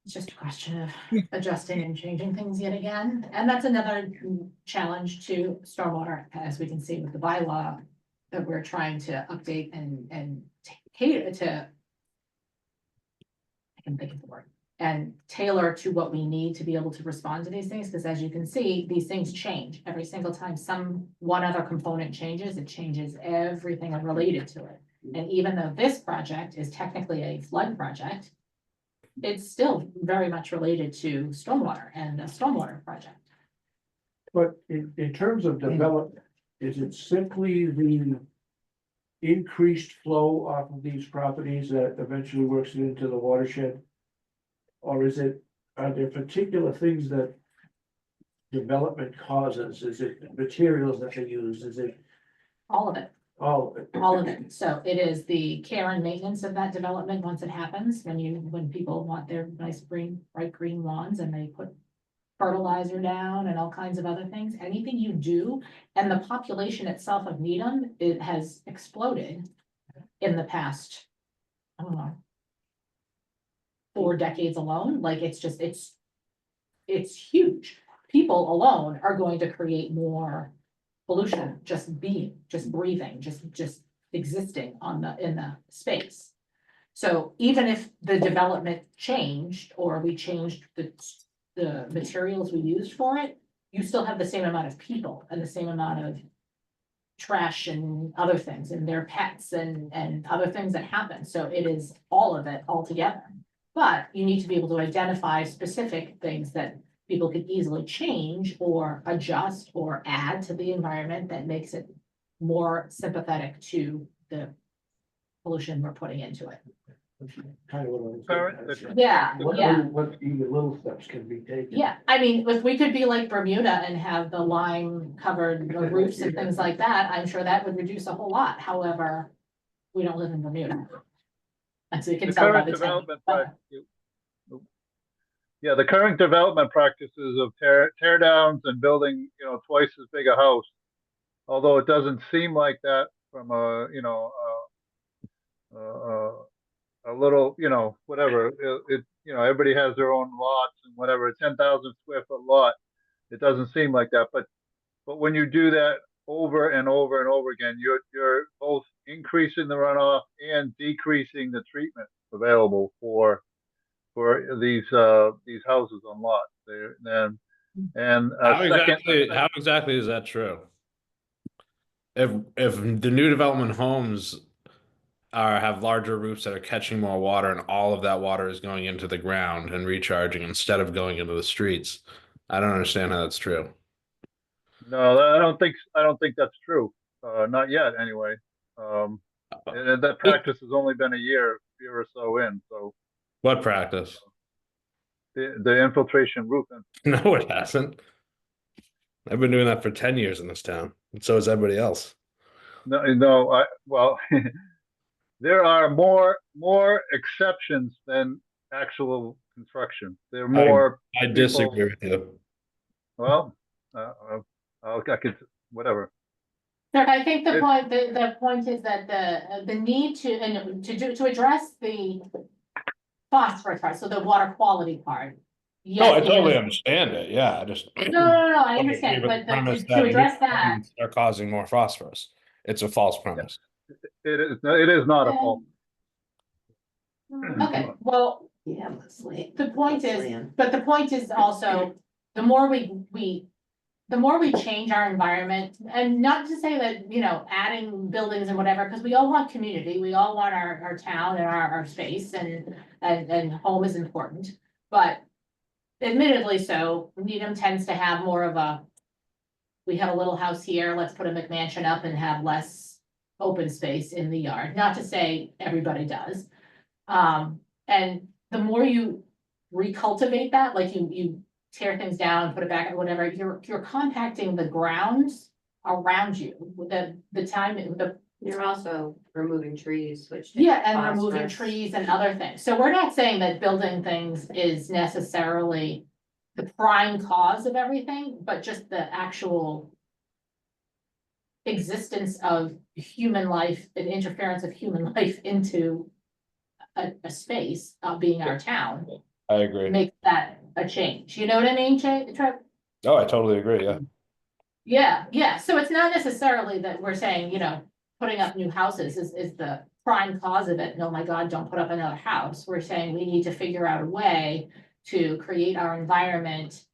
It's just a question of adjusting and changing things yet again. And that's another challenge to stormwater, as we can see with the bylaw that we're trying to update and cater to. I can think of the word. And tailor to what we need to be able to respond to these things, because as you can see, these things change every single time one other component changes, it changes everything related to it. And even though this project is technically a flood project, it's still very much related to stormwater and a stormwater project. But in terms of development, is it simply the increased flow off of these properties that eventually works it into the watershed? Or are there particular things that development causes? Is it materials that they use? Is it? All of it. All of it. All of it. So it is the care and maintenance of that development once it happens, when people want their nice bright green lawns and they put fertilizer down and all kinds of other things, anything you do, and the population itself of Needham, it has exploded in the past, I don't know, 4 decades alone. Like it's huge. People alone are going to create more pollution, just breathing, just existing in the space. So even if the development changed or we changed the materials we used for it, you still have the same amount of people and the same amount of trash and other things and their pets and other things that happen. So it is all of it altogether. But you need to be able to identify specific things that people could easily change or adjust or add to the environment that makes it more sympathetic to the pollution we're putting into it. Kind of what Alright, I was. Yeah, yeah. What even little steps can be taken? Yeah, I mean, if we could be like Bermuda and have the lime covered roofs and things like that, I'm sure that would reduce a whole lot. However, we don't live in Bermuda. As we can The tell by current the development weather. Yeah, the current development practices of tear downs and building, twice as big a house. Although it doesn't seem like that from a little, whatever, everybody has their own lots and whatever, a 10,000 square foot lot. It doesn't seem like that, but when you do that over and over and over again, you're both increasing the runoff and decreasing the treatment available for these houses on lots. How exactly is that true? If the new development homes have larger roofs that are catching more water and all of that water is going into the ground and recharging instead of going into the streets, I don't understand how that's true. No, I don't think that's true. Not yet, anyway. And that practice has only been a year or so in. So What practice? the infiltration roof. No, it hasn't. I've been doing that for 10 years in this town, and so is everybody else. No, well, there are more exceptions than actual construction. There are more. I disagree with you. Well, I could, whatever. So I think the point is that the need to address the phosphorus part, so the water quality part. No, I Yes, totally understand it. Yeah, I just No, I understand, but to address that. are causing more phosphorus. It's a false premise. It is not a fault. Okay, well, Yeah, Leslie. the point is, Leslie. but the point is also, the more we change our environment, and not to say that, adding buildings and whatever, because we all want community, we all want our town and our space and home is important, but admittedly so, Needham tends to have more of a, we have a little house here, let's put a McMansion up and have less open space in the yard, not to say everybody does. And the more you recultivate that, like you tear things down and put it back or whatever, you're compacting the grounds around you with You're also removing trees, which. yeah, and removing phosphorus. trees and other things. So we're not saying that building things is necessarily the prime cause of everything, but just the actual existence of human life and interference of human life into a space, being our town, I agree. makes that a change. You know what I mean, Trev? Oh, I totally agree. Yeah. Yeah. So it's not necessarily that we're saying, putting up new houses is the prime cause of it. No, my God, don't put up another house. We're saying we need to figure out a way to create our environment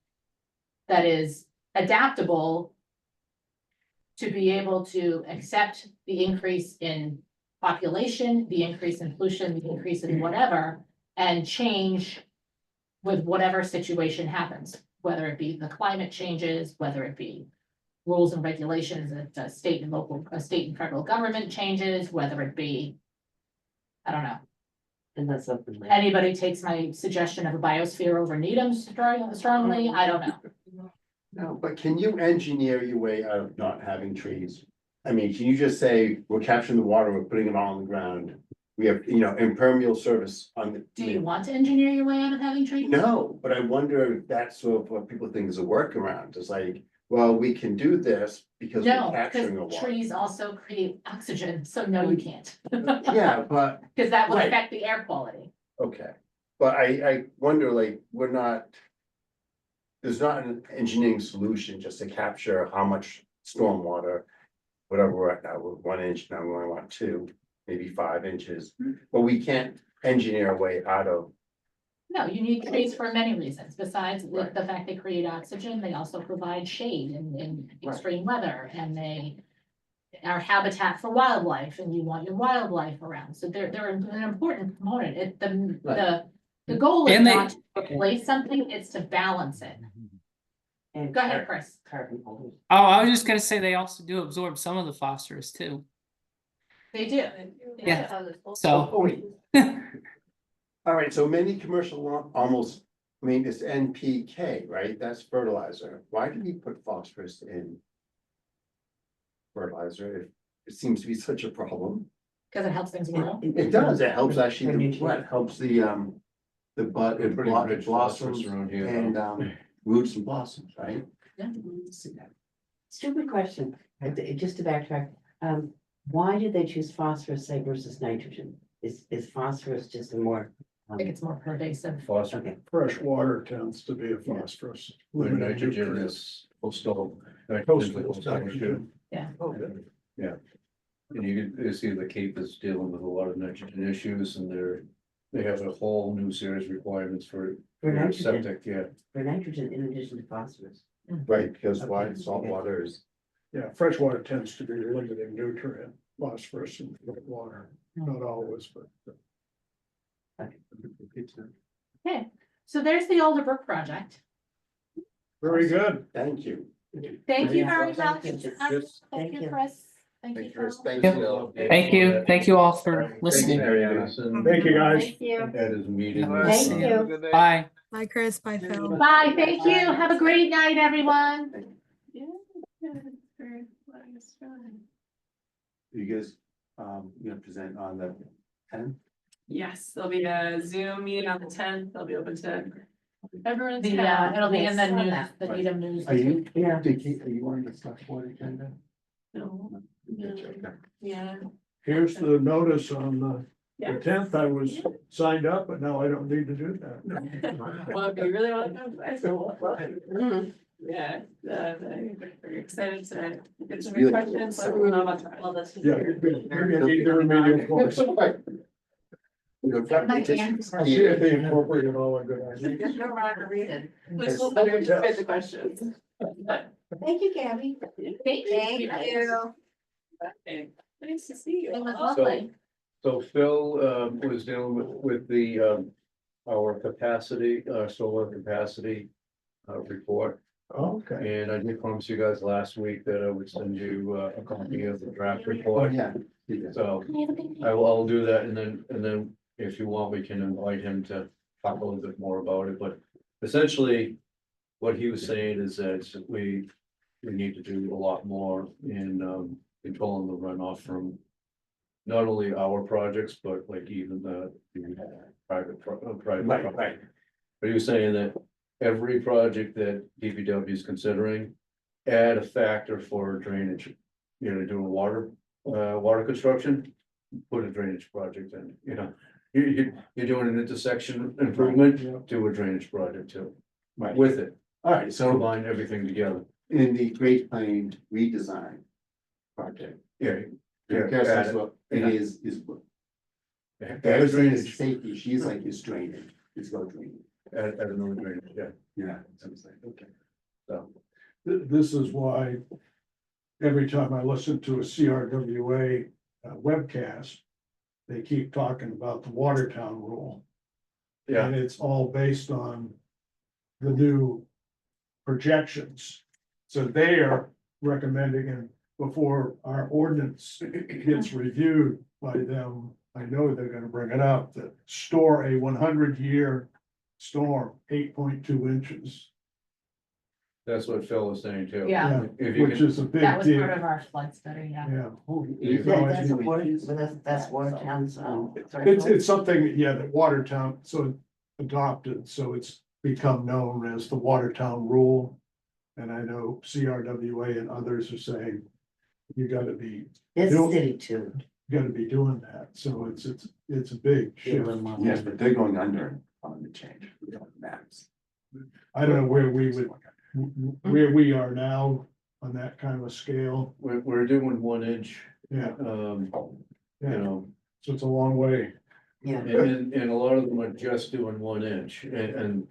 that is adaptable to be able to accept the increase in population, the increase in pollution, the increase in whatever, and change with whatever situation happens, whether it be the climate changes, whether it be rules and regulations that state and federal government changes, whether it be, I don't know. And that's something like. Anybody takes my suggestion of a biosphere over Needham strongly, I don't know. No, but can you engineer your way out of not having trees? I mean, can you just say, we're capturing the water, we're putting it all on the ground? We have, impermeable surface on the. Do you want to engineer your way out of having trees? No, but I wonder if that's sort of what people think is a workaround. It's like, well, we can do this because we're No, capturing the because water. trees also create oxygen, so no, you can't. Yeah, but, Because that will Right. affect the air quality. okay, but I wonder, like, there's not an engineering solution just to capture how much stormwater. Whatever we're at now, we're 1 inch, now we only want 2, maybe 5 inches, but we can't engineer our way out of. No, you need trees for many reasons, besides Right. the fact they create oxygen, they also provide shade in Right. extreme weather, and they our habitat for wildlife and you want your wildlife around. So they're an important component. The goal is And they- not to replace something, it's to balance it. And Go ahead, Chris. carbon holders. Oh, I was just gonna say they also do absorb some of the phosphorus too. They do. Yeah. Oh, So, wait. All right, so many commercial almost, I mean, it's NPK, right? That's fertilizer. Why do we put phosphorus in fertilizer if it seems to be such a problem? Because it helps things grow. It does, it helps actually, nutrients. what helps the bud, it Pretty rich phosphorus blossoms around here. and roots and blossoms, right? Yeah. Stupid question, just to backtrack, why did they choose phosphorus, say, versus nitrogen? Is phosphorus just a more? I think it's more pervasive. Phosphorus, Okay, Fresh water tends to be a phosphorus. where limiting nitrogen nutrient. is coastal. Coastal Coastal nitrogen. Yeah. Yeah. And you see the Cape is dealing with a lot of nitrogen issues and they have a whole new series of requirements for nitrogen. septic, yeah. for nitrogen in addition to phosphorus. Right, because why Okay. salt water is, Yeah, fresh water tends to be limiting nutrient, phosphorus in water, not always, but. Okay, so there's the Alderbrook project. Very good. thank you. Thank you Yeah, very well, much. thank you. Thank Thank you, you. Chris. Thank Thank you, you, Chris. Phil. Thank Yep. you. Thank you all for listening. Mariana. Thank you, guys. Thank you. At his meeting. Thank you. Bye. Bye, Chris. Bye, Phil. Bye, thank you. Have a great night, everyone. Yeah. Very nice, really. You guys, you gonna present on the 10th? Yes, there'll be a Zoom meeting on the 10th. They'll be open to everyone's. It'll be in the Yes. news, the Needham News. Are you, Yeah. Vicky, are you on the select board agenda? No, yeah, Here's the notice on the yeah. 10th. I was signed up, but now I don't need to do that. Well, if you really want to come, I will. Mhm. Yeah, we're excited to get some Really? questions. Let everyone know about that. Well, that's. Yeah, maybe I need the remedial course. You know, I'll see if they incorporate all our good Just ideas. go around and read it. Please, we'll better fit the questions. Thank you, Gabby. Thank you. Okay, nice to see you. It was lovely. So Phil was dealing with the our capacity, solar capacity report. Okay. And I did promise you guys last week that I would send you a copy of the draft Oh, report. yeah. So I'll do that and then if you want, we can invite him to talk a little bit more about it, but essentially. What he was saying is that we need to do a lot more in controlling the runoff from. Not only our projects, but like even the private. Right, right. But he was saying that every project that DPW is considering, add a factor for drainage. You know, doing water construction, put a drainage project in, you know. You're doing an intersection improvement, do a drainage project too, Right. with it, All right, so combine everything together. in the Great Plains redesign project, Yeah. because that's add what yeah. it is. Add Everything is drainage, safety, she's like, is drainage, it's no drainage. add another drainage, yeah, Yeah, so it's like, okay. so. This is why every time I listen to a CRWA webcast, they keep talking about the Watertown rule. Yeah, And it's all based on the new projections. So they are recommending, and before our ordinance gets reviewed by them, I know they're gonna bring it up, that store a 100-year storm, 8.2 inches. that's what Phil was saying too. Yeah. If you Which can, is a big That was deal. part of our flood study, yeah. Yeah. That's Watertown's, It's something, yeah, that Watertown, so adopted, so it's become known as the Watertown rule. And I know CRWA and others are saying, you gotta be, This city too. doing that, so it's a big shift. Yes, but they're going under on the change, maps. I don't know where we are now on that kind of a scale, we're doing 1 inch, yeah, you yeah, know, so it's a long way. Yeah. and a lot of them are just doing 1 inch and,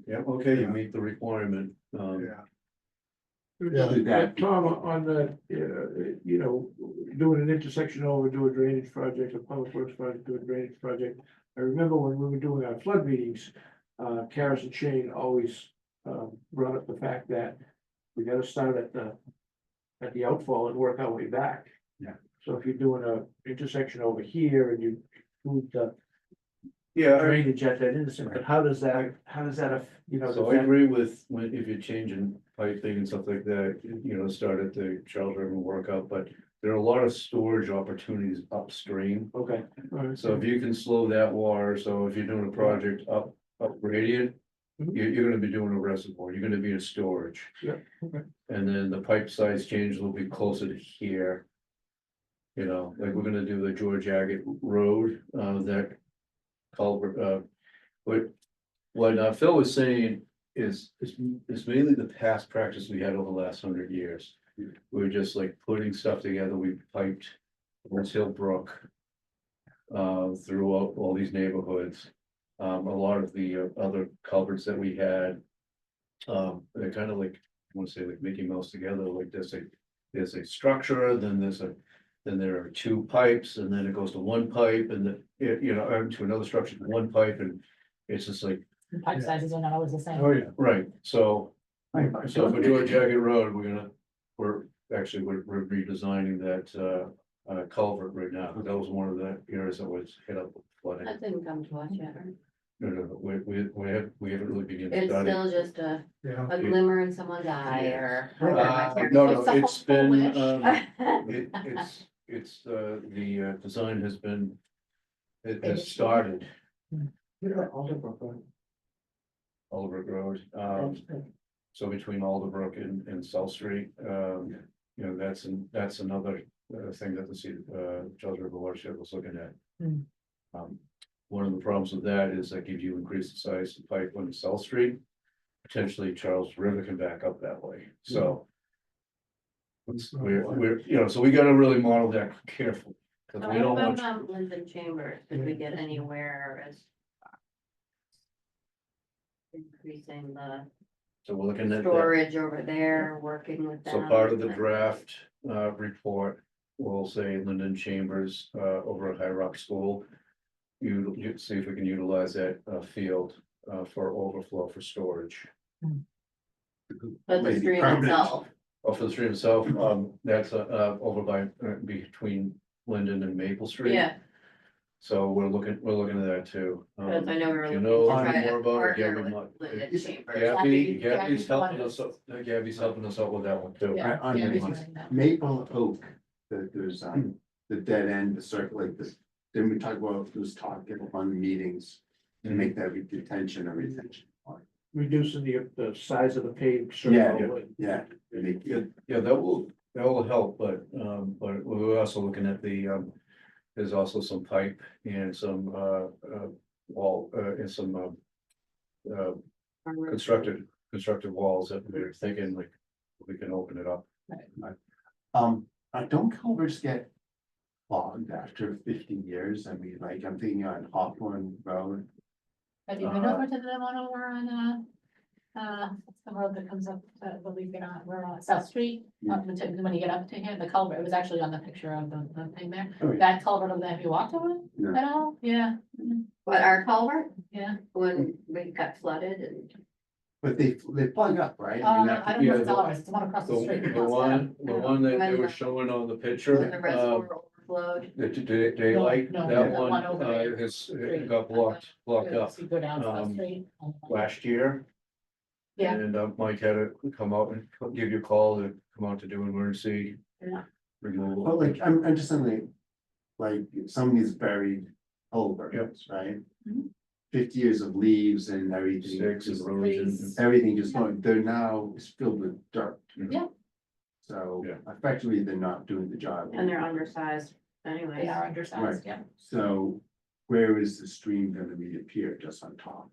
yeah, okay, you meet the requirement. Yeah. do that. Tom, on the, doing an intersection over, do a drainage project, a public works project, do a drainage project. I remember when we were doing our flood meetings, Karis and Shane always, brought up the fact that we gotta start at the outfall and work our way back. Yeah. So if you're doing a intersection over here and you move the Yeah, drainage at that intersection, but how does that, so I agree with when, if you're changing piping and stuff like that, start at the Charles River and work out, but there are a lot of storage opportunities upstream. Okay. All right. So if you can slow that water, so if you're doing a project up gradient, Mhm. you're gonna be doing a reservoir, you're gonna be in storage. Yeah, okay. And then the pipe size change will be closer to here. Like we're gonna do the George Agate Road, that culvert, what Phil was saying is mainly the past practice we had over the last 100 years. We were just like putting stuff together, we piped Woods Hill Brook. Through all these neighborhoods, a lot of the other culverts that we had. They're kind of like, I want to say like Mickey Mouse together, like there's a structure, then there are two pipes, and then it goes to one pipe, and to another structure, to one pipe, and it's just like, The pipe sizes are not always the same. Oh, yeah. right, so for George Agate Road, we're redesigning that culvert right now. That was one of the areas that was hit up with flooding. That didn't come to us yet, right? No, we haven't really begun to It's study. still just a Yeah. glimmer in someone's eye or. No, It's a it's hopeful been, wish. the design has been, it has started. Alderbrook Road, so between Alderbrook and South Street, that's another thing that the Charles River Watershed was looking at. Hmm. One of the problems with that is that if you increase the size of the pipe on South Street, potentially Charles River can back up that way, so. So we gotta really model that carefully, because we don't What want. about Linden Chambers? Did we get anywhere as increasing the So we're looking at that. storage over there, working with them? So part of the draft report will say Linden Chambers over at High Rock School. You see if we can utilize that field for overflow for storage. But the Maybe stream permanent. itself, Oh, for the stream itself, that's over by between Linden and Maple Street. yeah, So we're looking at that too. because I know we were do you looking know to try more to about it? partner Gabby with might- Linden Chambers. Gabby's Gabby's helping one. us, Gabby's helping us out with that one too. Yeah, On yeah, the he's running that. Maple Oak, there's the dead end, the circle like this. Then we talk about those talking on the meetings to make that detention or retention. Reducing the size of the paved Yeah, circle. yeah. and make it- Yeah, that will help, but we're also looking at there's also some pipe and some wall, and some constructed walls that we're thinking like we can open it up. Don't culverts get clogged after 50 years? I mean, like, I'm thinking on Hawthorne Road. Have you been over to the one over on, what's the road that comes up, that we get on, we're on South Street? When you get up to here, the culvert, it was actually on the picture of the thing there. Oh, yeah. That culvert over there, have you walked over it No. at all? Yeah. Mhm. But our culvert, Yeah. when we got flooded and. But they plug up, right? I mean, that- I don't know yeah, if it's the- ours, it's the one across the street. The one that they were showing on the picture, When the reservoir overflowed. the daylight, No, that the one one over there. has it got blocked up You go down South um, Street. last year. Yeah. And Mike had to come out and give you a call to come out to do emergency Yeah. removal. But like, I'm just saying, like, some of these buried culverts, right? Mhm. 50 years of leaves and everything, Sticks, just erosion. trees. everything just Yeah. going, they're now it's filled with dirt. Yeah. So Yeah. effectively, they're not doing the job. And they're undersized anyways. They are undersized, yeah. So where is the stream gonna reappear, just on top?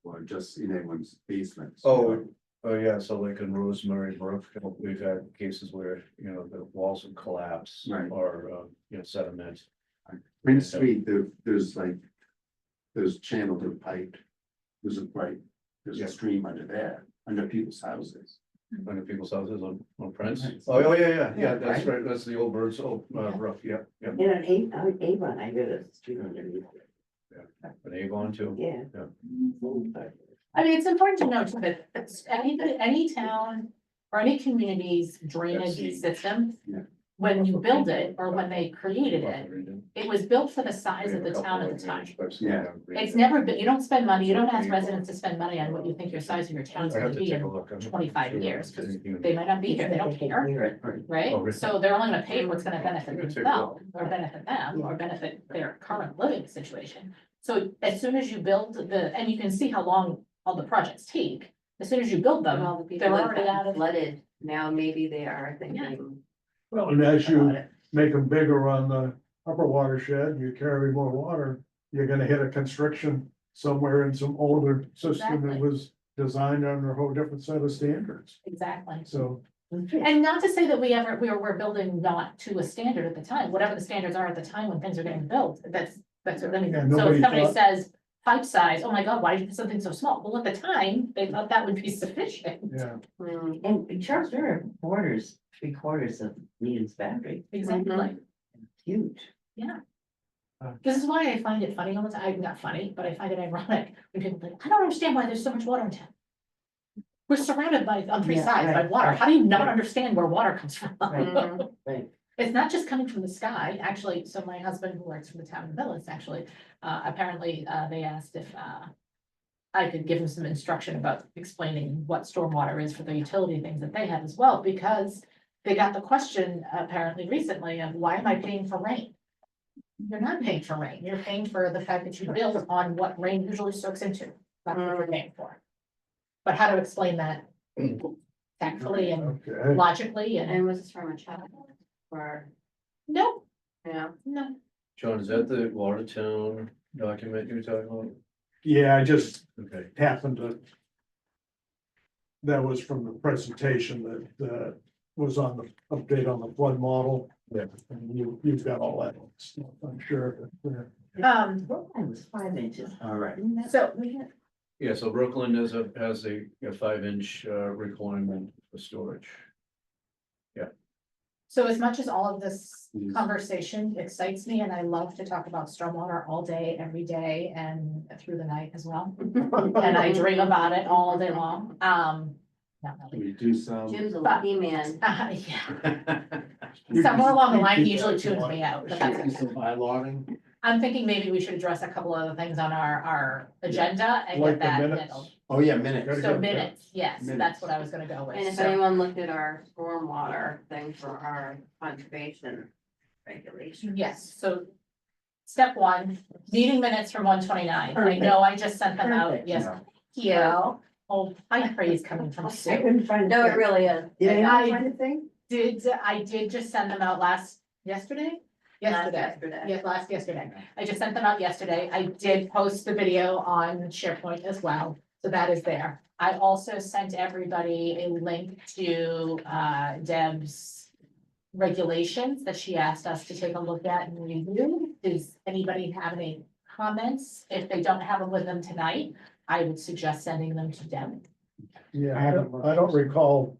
Or just in everyone's basements? Oh yeah, so like in Rosemary Brook, we've had cases where, the walls would collapse. Right. Or, sediment. Prince Street, there's like, there's channeled or piped, there's a Yeah. stream under there, under people's houses. Under people's houses on Prince. Oh, yeah, that's right, that's the old birds, rough, yeah. And on Avon, I did a street underneath it. An Avon too. Yeah. I mean, it's important to note too that any town or any community's drainage system. Yeah. When you build it or when they created it, it was built for the size of the town at the time. Yeah. It's never been, you don't spend money, you don't ask residents to spend money on what you think your size of your town's I have gonna to be take a in look. 25 years, 'cause they might not be here, they don't care, Oh, right? really? So they're only gonna pay what's gonna benefit I'm gonna take a themselves, or benefit them, or benefit their current living situation. So as soon as you build and you can see how long all the projects take, as soon as you build And all them, the they're people that already out got of. flooded, now maybe they are thinking Well, and as about you it. make them bigger on the upper watershed, you carry more water, you're gonna hit a constriction somewhere in some older system that Exactly. was designed under a whole different set of standards. Exactly. So, And not to say that we're building not to a standard at the time, whatever the standards are at the time when things are getting built, that's what I mean. Yeah, So nobody if somebody thought- says pipe size, oh my God, why did you put something so small? Well, at the time, they thought that would be sufficient. yeah, And Charles River borders 3/4 of Needham's boundary, Exactly. huge. This is why I find it funny all the time, not funny, but I find it ironic when people think, I don't understand why there's so much water in town. We're surrounded on three Yeah, sides by right, water. right, How do you not right. understand where water comes from? Mhm. Right. It's not just coming from the sky, actually, so my husband who works for the town of Millis, actually, apparently, they asked if, I could give him some instruction about explaining what stormwater is for the utility things that they have as well, because they got the question apparently recently of why am I paying for rain? You're not paying for rain, you're paying for the fact that you build on what rain usually soaks into, that's what you're paying for. But how to explain that tactfully and okay. logically and, And was this from a child or, no, no? no. John, is that the Watertown document you were talking about? Yeah, I just Okay. happened to. That was from the presentation that was on the update on the flood model. Yeah. And you've got all that stuff, I'm sure. Brookline was 5 inches. All right. So, Yeah, so Brooklyn has a 5-inch requirement for storage. so as much as all of this Mhm. conversation excites me, and I love to talk about stormwater all day, every day, and through the night as well. And I dream about it all day long, not really. We do some. Jim's a But- lucky man. Yeah, somewhere along the line, he usually tunes me out, but that's okay. Some bylaw. I'm thinking maybe we should address a couple of other things on our agenda and Like get the that minutes. handled. Oh, yeah, minutes. Gotta So go. minutes, yes, Minutes. that's what I was gonna go And with, if so, anyone looked at our stormwater thing for our conservation regulation. yes, so. Step one, meeting minutes from 129. I know I just sent them out, Perfect. yes, yeah, oh, high praise coming from I Sue. couldn't find. No, it really is. Did I not I- find a thing? I did just send them out yesterday? Yesterday. Yeah, yesterday. I just sent them out yesterday. I did post the video on SharePoint as well, so that is there. I also sent everybody a link to Deb's regulations that she asked us to take a look at and review. Does anybody have any comments? If they don't have them with them tonight, I would suggest sending them to Deb. Yeah, I don't recall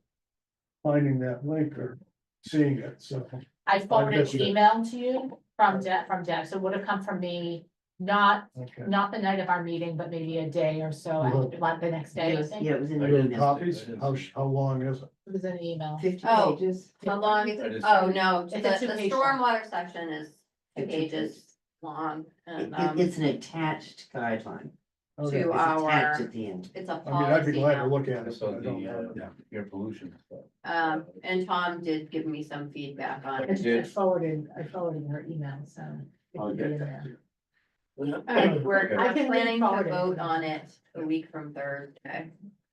finding that link or seeing it, so. I forwarded missed an it. email to you from Deb, so it would have come from me, not Okay. the night of our meeting, but maybe a day or so after, like the next day. It I was, think. yeah, it was in I the didn't email. Copies, how long is it? It was an email. 50 Oh. pages. How long is I it? just- Oh, no, It's a the two-page stormwater section is 2 It's two pages long and, It's an attached guideline. Okay. to It's attached our, at the end. it's a I mean, I'd be policy glad to now. look at I it, saw but I don't have the it. air pollution stuff. And Tom did give me some feedback on I it. did. forwarded her email, so. it I'll could be get in that. there. We're I can planning to re-forward it. vote on it a week from Thursday.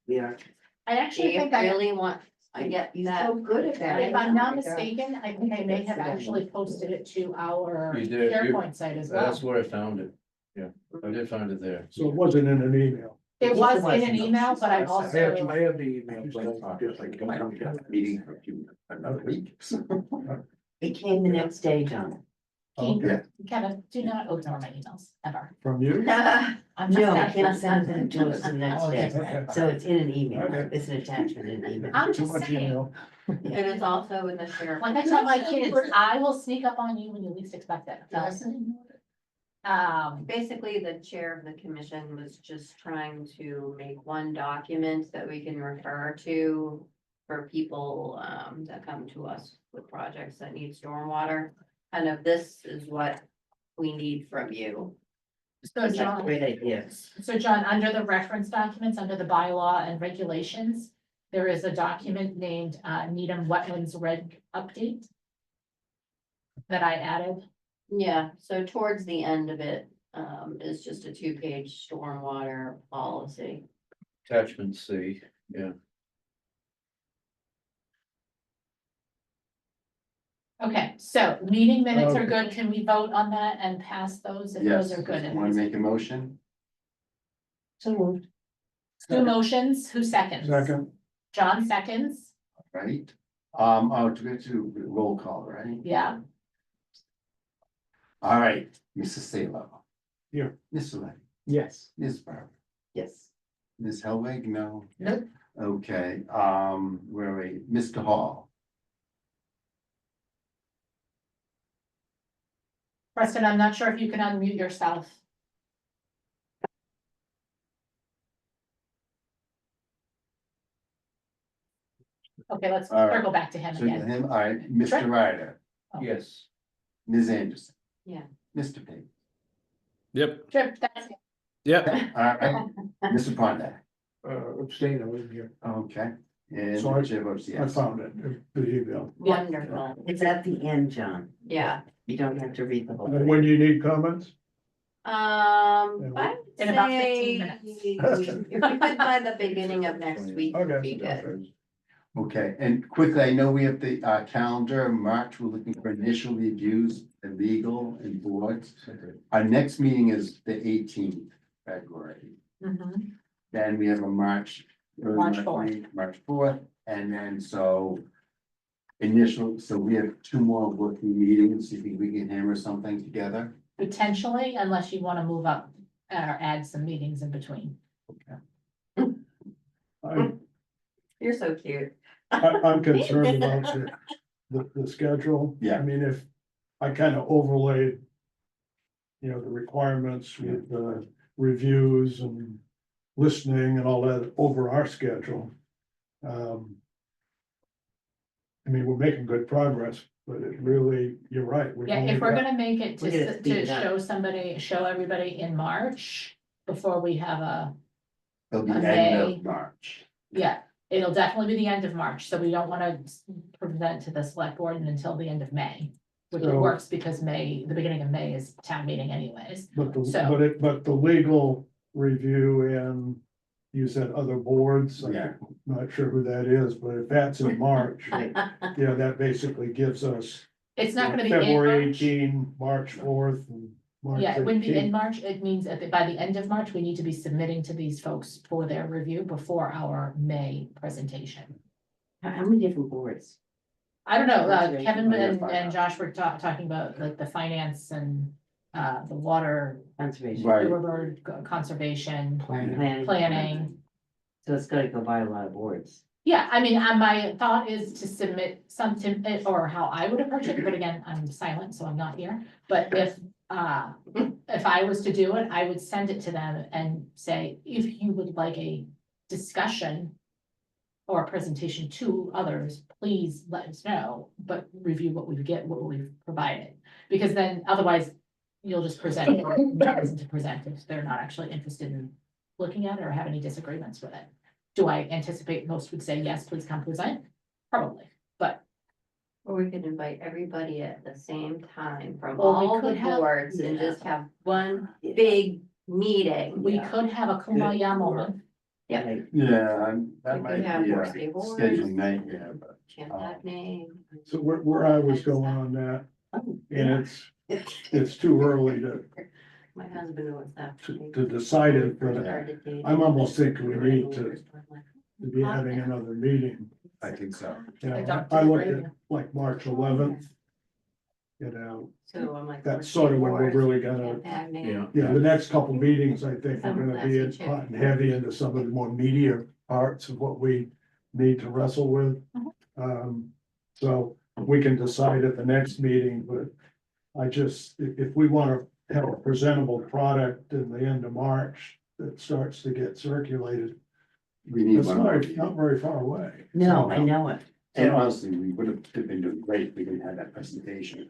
We are. I actually She think I, really want, I get You're that. so good at that. if I'm not Oh my God. mistaken, I think I may have That's actually posted it to our You did, you- SharePoint site as well. That's where I found it. Yeah, I did find it there. So it wasn't in an email. It was in an email, but I I also. have the email, but I Just like, I don't have a meeting for another week. It came the next day, John. Okay. Kevin, do not ignore my emails ever. From you? I'm just No, asking. he'll send it to us the next day, Okay. so it's in an email, Okay. it's an attachment in an email. I'm Too just much saying, email. It is also in the sheriff. like I tell my kids, I will sneak up on you when you least expect it. Basically, the chair of the commission was just trying to make one document that we can refer to for people that come to us with projects that need stormwater. Kind of, this is what we need from you. So That's a John, great idea. so John, under the reference documents, under the bylaw and regulations, there is a document named Needham Wetlands Reg Update that I added. Yeah, so towards the end of it is just a 2-page stormwater policy. Attachment C, yeah. Okay, so meeting minutes are Okay. good. Can we vote on that and pass those if Yes, those are good? want to make a motion? So moved. Two motions, who seconds? Second, John seconds, Right? To go to roll call, right? yeah, All right, Mrs. Salo. Here. Mr. Levy, Yes. Ms. Barber, Yes. Ms. Hellwig, no? Nope. Okay, where are we? Mr. Hall, Preston, I'm not sure if you can unmute yourself. Okay, let's All right. circle back to him so again. him, all right, Mr. Sure. Ryder, Yes. Ms. Anderson. Yeah. Mr. Page. Yep, Sure, that's it. yep. All right, Mr. Prondak, abstain, I wasn't here. okay, and So I- the chair votes I yes. found it, the email. Yeah. Wonderful. It's at the end, John. Yeah. You don't have to read the whole And thing. when do you need comments? I would In about 15 say minutes. if we could by the beginning of next week would be good. Okay. Okay, and quickly, I know we have the calendar, March, we're looking for initial reviews, and legal and boards. Our next meeting is the 18th February, Mhm. then we have a March. early March March 4th. meeting, March 4th, and then so. Initial, so we have 2 more working meetings, you think we can hammer something together? Potentially, unless you want to move up or add some meetings in between. You're so cute. I'm concerned about the schedule. Yeah. I mean, if I kind of overlaid. You know, the requirements with the reviews and listening and all that over our schedule. I mean, we're making good progress, but it really, you're right. we've Yeah, only if we're got- gonna make it We're gonna to speed it up. show everybody in March before we have It'll be A end May. of March. yeah, it'll definitely be the end of March, so we don't wanna present to the select board until the end of May. Which So- works because May, the beginning of May is town meeting anyways. But So- but the legal review and you said other boards. I'm Yeah. Not sure who that is, but if that's in March, yeah, that basically gives us. It's not gonna be in February March. 18, March 4th and March Yeah, it wouldn't be in 18th. March, it means that by the end of March, we need to be submitting to these folks for their review before our May presentation. How many different boards? I don't know, Conservation. Kevin I gotta and find out. Josh were talking about like the finance and the water, Conservation. the Right. river conservation, Planning. planning. So it's gotta go by a lot of boards. Yeah, I mean, my thought is to submit something, or how I would approach it, but again, I'm silent, so I'm not here. But if I was to do it, I would send it to them and say, if you would like a discussion or a presentation to others, please let us know, but review what we've provided. Because then otherwise, you'll just present, or not reason to present if they're not actually interested in looking at it or have any disagreements with it. Do I anticipate most would say, yes, please come present? Probably, but Or we could invite everybody at the same time from Or we all the could have- boards and yeah. just have one big meeting. we could have a kumbaya moment. Yep. Right. Yeah, that We might could have be a more stable scheduling nightmare, but. Chant that name. So where I was going on that, and it's too early My husband knows that. to decide it, but Started dating. I'm almost thinking we need to be having another meeting. I think so. You know, I don't I looked disagree. at like March 11th. you know, So I'm like. that's sort of when we're really gonna, Impact me. yeah, the next couple meetings, I think, are Some gonna be plastic chip. hot and heavy into some of the more meatier parts of what we need to wrestle with. So we can decide at the next meeting, but I just, if we wanna have a presentable product in the end of March that starts to get circulated, We need it's one more. not very far away. No, I know it. And honestly, we would have been doing great if we didn't have that presentation.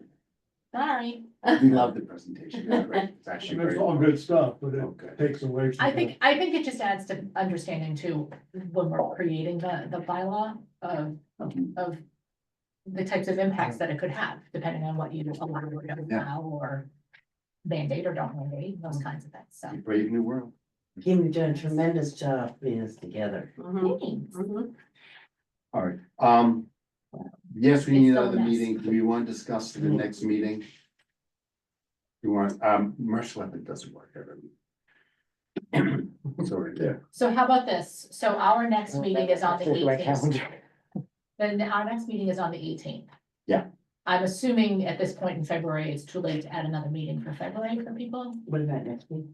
Sorry. We love the presentation. It's great. It's actually It's great. all good stuff, but Okay. it takes away. from I the- think it just adds to understanding too, when we're creating the bylaw of the types of impacts that it could have, depending on what you allow or don't Yeah. allow, or mandate or don't mandate, those kinds of things, so. Brave new world. Kim, you've done a tremendous job putting this together. Mhm, Thanks. mhm. All right, yes, we It's need still a another mess. meeting. Do we want to discuss the next meeting? You want, Mercer Weapon doesn't work every week. Sorry, Yeah. So how about this? So our next meeting is on the Look at my 18th. calendar. Then our next meeting is on the 18th. Yeah. I'm assuming at this point in February, it's too late to add another meeting for February for people. What about next week?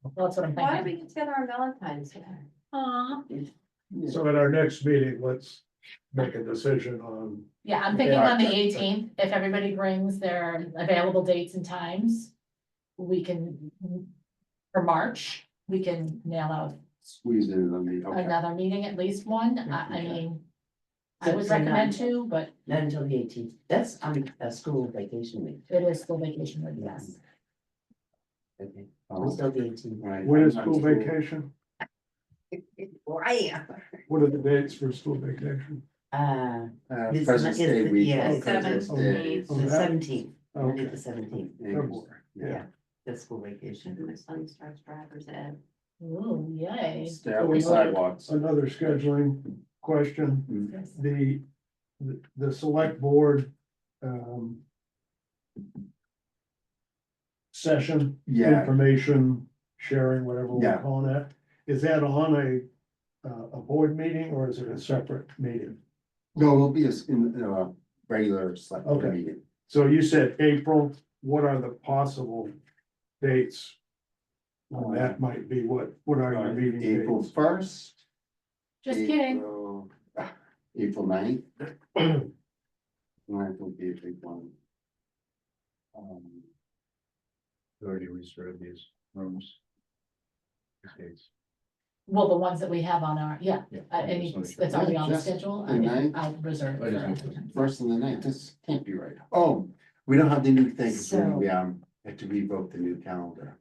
Well, that's what I'm Why don't thinking. we get together on Valentine's Day? Aw. So at our next meeting, let's make a decision on, Yeah, I'm thinking on the Yeah. 18th, if everybody brings their available dates and times, we can, for March, we can nail out squeeze it in the meeting. Okay. another meeting, at least one. I Okay. mean, I would So recommend not- two, but Not until the 18th. That's on a school vacation week. it is still vacation week, yes. Okay, Oh, until the 18th. right. when is I'm school sure. vacation? Right. What are the dates for school vacation? This President's is Day the- week. yeah, or President's Day. seventeenth. The 17th, Monday Okay. the 17th, February, Yeah. yeah. that's school vacation. My son starts driver's ed. Ooh, yay. Stay out on sidewalks. Another scheduling question, Mm. Yes. the select board, session, Yeah, information sharing, whatever we're Yeah. calling it, is that on a board meeting or is it a separate meeting? no, it'll be in a regular select board Okay. meeting. So you said April, what are the possible dates? Well, that might be what are your meeting April dates? 1st. Just kidding. April 9th. 9th will be a big one. We already reserved these rooms. These dates. Well, the ones that we have on our, yeah, Yeah. and Just wanna it's check. already on the Just schedule. the I mean, ninth? I'll reserve. I just for need other to- times. First and the 9th, this can't be right. Oh, we don't have the new thing, so So- we have to revote the new calendar.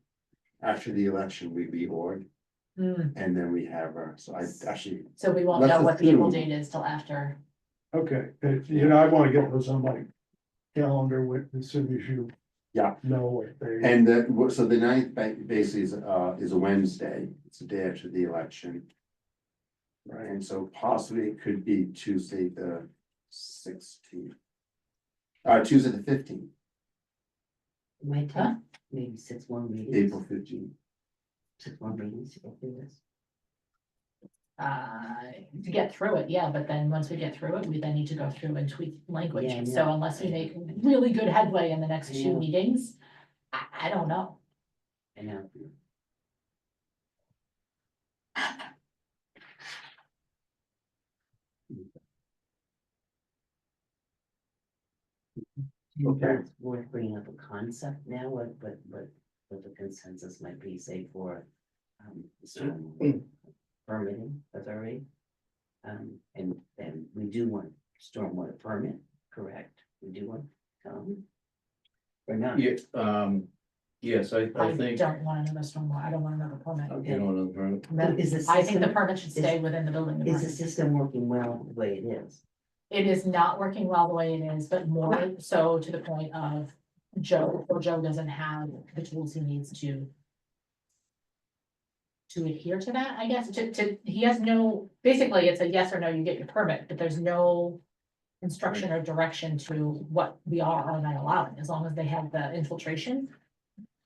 After the election, we reorg, Hmm, and then we have so I actually, so we won't Let's know what the April assume- date is till after. Okay, I wanna get those on my calendar with, as soon as you. Yeah. Know what they. and so the 9th basically is a Wednesday, it's the day after the election. Right, and so possibly it could be Tuesday, the 16th. Tuesday, the 15th, It might take Huh? maybe 6 more meetings. April 15th. 6 more meetings to get through this. To get through it, yeah, but then once we get through it, we then need to go through and tweak language. Yeah, So yeah. unless we make really good headway in the next two Yeah. meetings, I don't know. I know. Okay. It's worth bringing up a concept now, what the consensus might be, say, for, stormwater permitting authority. And we do want stormwater permit, correct? We do want, or not? Yeah, yes, I I think. don't want another stormwater, I don't want another permit. Okay. You know, another- No, Is the I think the system- permit should stay within the building Is the department. system working well the way it is? It is not working well the way it is, but more so to the point of Joe doesn't have the tools he needs to adhere to that, I guess, he has no, basically, it's a yes or no, you get your permit, but there's no instruction or direction to what we are or not allowing, as long as they have the infiltration,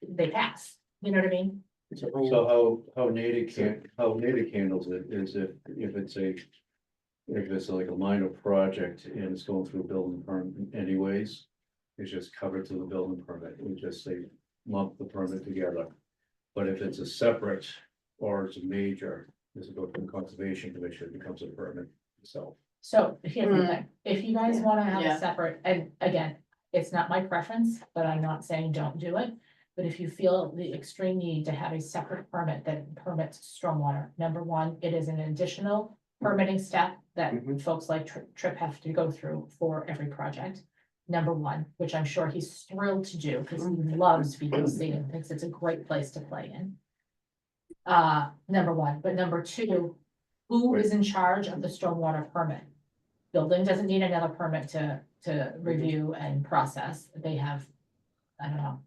they pass, you know what I mean? So how Natick handles it is if it's like a minor project and it's going through a building permit anyways. is just covered to the building permit, we just say lump the permit together. But if it's a separate or it's a major, this will go to the conservation commission, it becomes a permit itself. So here's the thing, if you guys wanna have Yeah. a separate, and again, it's not my preference, but I'm not saying don't do it. But if you feel the extreme need to have a separate permit that permits stormwater, number one, it is an additional permitting step that Mhm. folks like Trip have to go through for every project. Number one, which I'm sure he's thrilled to do, because he loves VOC and thinks it's a great place to play in. Number one, but number two, who is in charge of the stormwater permit? Building doesn't need another permit to review and process. They have, I don't know,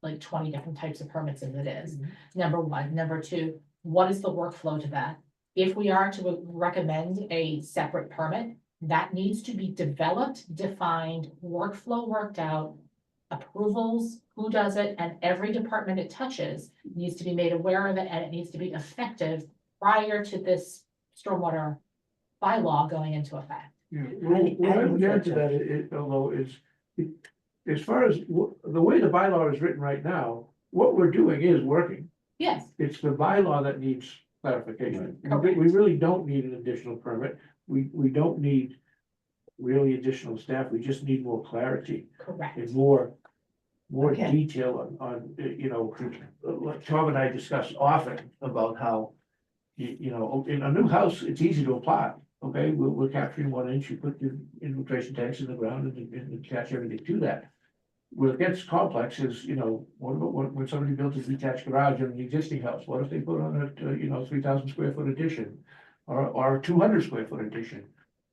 like 20 different types of permits as it is. Number one. Number two, what is the workflow to that? If we are to recommend a separate permit, that needs to be developed, defined, workflow worked out, approvals, who does it, and every department it touches needs to be made aware of it, and it needs to be effective prior to this stormwater bylaw going into effect. Yeah, what I would add to that, although as far as the way the bylaw is written right now, what we're doing is working. Yes, It's the bylaw that needs clarification. Correct. We really don't need an additional permit. We don't need really additional staff. We just need more clarity correct. and more Okay. detail on, like Tom and I discuss often about how you know, in a new house, it's easy to apply. Okay, we're capturing 1 inch, you put the infiltration tanks in the ground and attach everything to that. Where it gets complex is, you know, what about when somebody builds a detached garage in an existing house? What if they put on a, 3,000 square foot addition? Or a 200 square foot addition?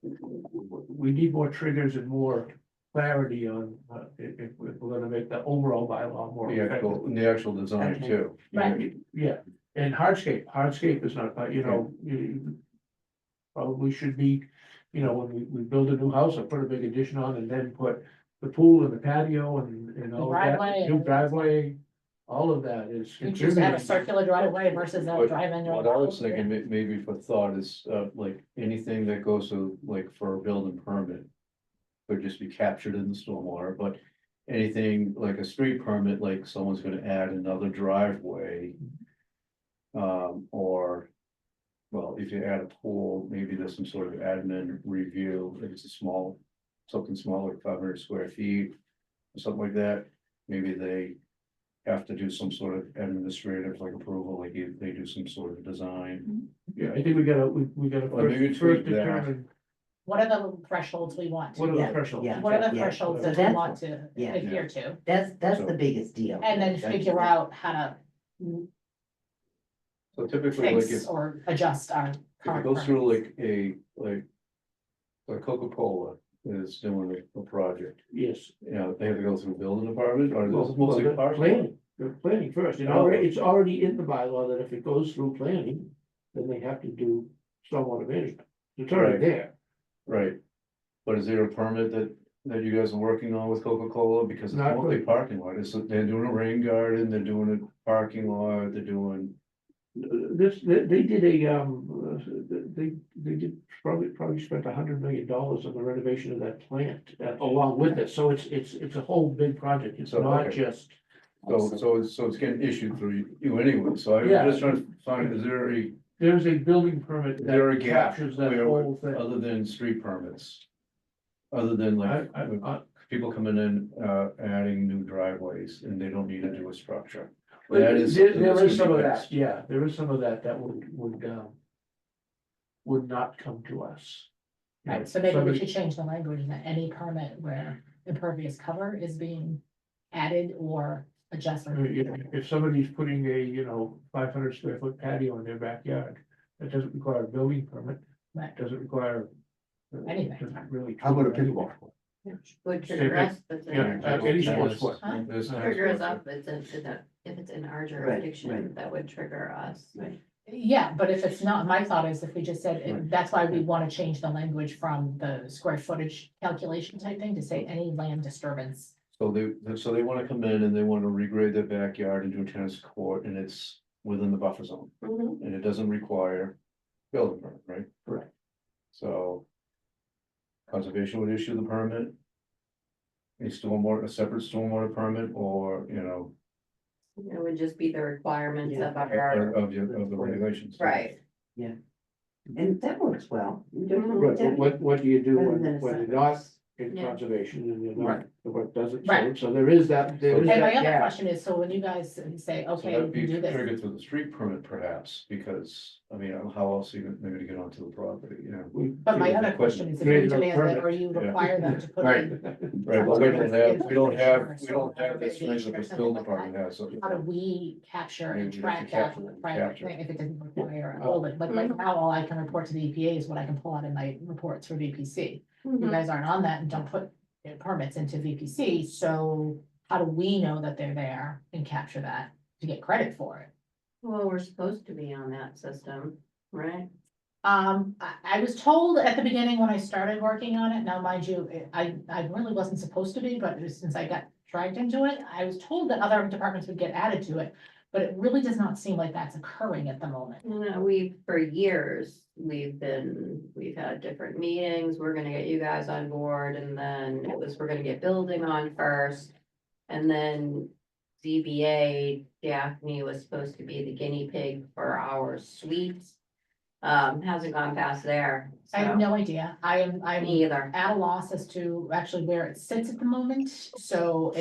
We need more triggers and more clarity on, if we're gonna make the overall bylaw more effective. The actual design too. Right. Yeah, and hardscape is not, you probably should be, when we build a new house, I put a big addition on and then put the pool and the patio and all of that, Driveway. new driveway, all of that is. You choose to have a contributing. circular driveway versus a What drive-in. what I was thinking, maybe for thought is, like, anything that goes to, like, for a building permit. Could just be captured in the stormwater, but anything like a street permit, like someone's gonna add another driveway. Or, well, if you add a pool, maybe there's some sort of admin review, if it's a small, something small, like 500 square feet. Or something like that, maybe they have to do some sort of administrative like approval, like they do some sort of design. Yeah, I think we gotta Well, maybe first tweak that. determine What are the thresholds we want what to, are the Yeah, thresholds. yeah. what are the Yeah. thresholds So that we that's want what- to yeah. adhere to? That's So- the biggest deal. And then That's- figure out how to So typically, like, fix if or adjust our it current goes through permits. like Coca-Cola is doing a project, Yes. they have to go through building department, or Well, this is mostly they're parking? planning, they're planning first, and it's already in the bylaw that if it goes through planning, then they have to do stormwater management. It's already Right. there. Right, but is there a permit that you guys are working on with Coca-Cola, because it's Not mostly for- parking lot, they're doing a rain garden, they're doing a parking lot, they're doing. They did they did probably spent $100 million on the renovation of that plant, along with it, so it's a whole big project, it's So, not okay. just. So it's getting issued through you anyway, so I'm Yeah. just trying to find, is There's a building permit there a that gap captures that where, whole thing. other than street permits? Other than like, people coming in, adding new driveways and they don't need to do a structure. That is something There that's is gonna some be of that, fixed. yeah, there is some of that would not come to us. Right, so maybe we Somebody- should change the language that any permit where impervious cover is being added or adjusted. If somebody's putting a, 500 square foot patio in their backyard, that doesn't require a building permit. Right. Doesn't require. Anything. Doesn't really. How about a trigger pickleball? Would trigger us, but Yeah, then any That sports is- court. there's- trigger us up, if it's in our jurisdiction, right. that would trigger us. Right. Yeah, but if it's not, my thought is if we just said, Right. that's why we want to change the language from the square footage calculation type thing to say any land disturbance. So they wanna come in and they wanna regrade their backyard and do a tennis court, and it's within the buffer zone, Mhm. and it doesn't require building permit, right? Correct. So. Conservation would issue the permit. a separate stormwater permit or, you know, It would just be the requirements Yeah. of our, of the regulations. right, And that works well. Right, but what do you do Rather than a when you're separate- not in Yeah. conservation and you're Right. not, the work doesn't, Right. so there is that, there is And my that other gap. question is, so when you guys say, So okay, we that'd can be do this, triggered through the street permit perhaps, because, I mean, how else are you gonna get onto the property, you know? but my Yeah, other the question is, if Create you a demand it, permit. or you Yeah. require them to put Right. in. Right, well, we don't have Stormwater this thing mitigation that or the something building like department that. has, so. How do we capture Maybe and we'd have track to that capture it, private capture thing if it doesn't require a Uh, building? But right now, all I can report to the EPA is what I can pull out in my reports for VPC. You Mhm. guys aren't on that and don't put permits into VPC, so how do we know that they're there and capture that to get credit for it? Well, we're supposed to be on that system, right? I was told at the beginning when I started working on it, now mind you, I really wasn't supposed to be, but since I got dragged into it, I was told that other departments would get added to it. But it really does not seem like that's occurring at the moment. For years, we've had different meetings, we're gonna get you guys on board, and then it was, we're gonna get building on first. And then ZBA, Daphne was supposed to be the guinea pig for our suites. Hasn't gone past there, I have so, no idea. I'm me either. at a loss as to actually where it sits at the moment. So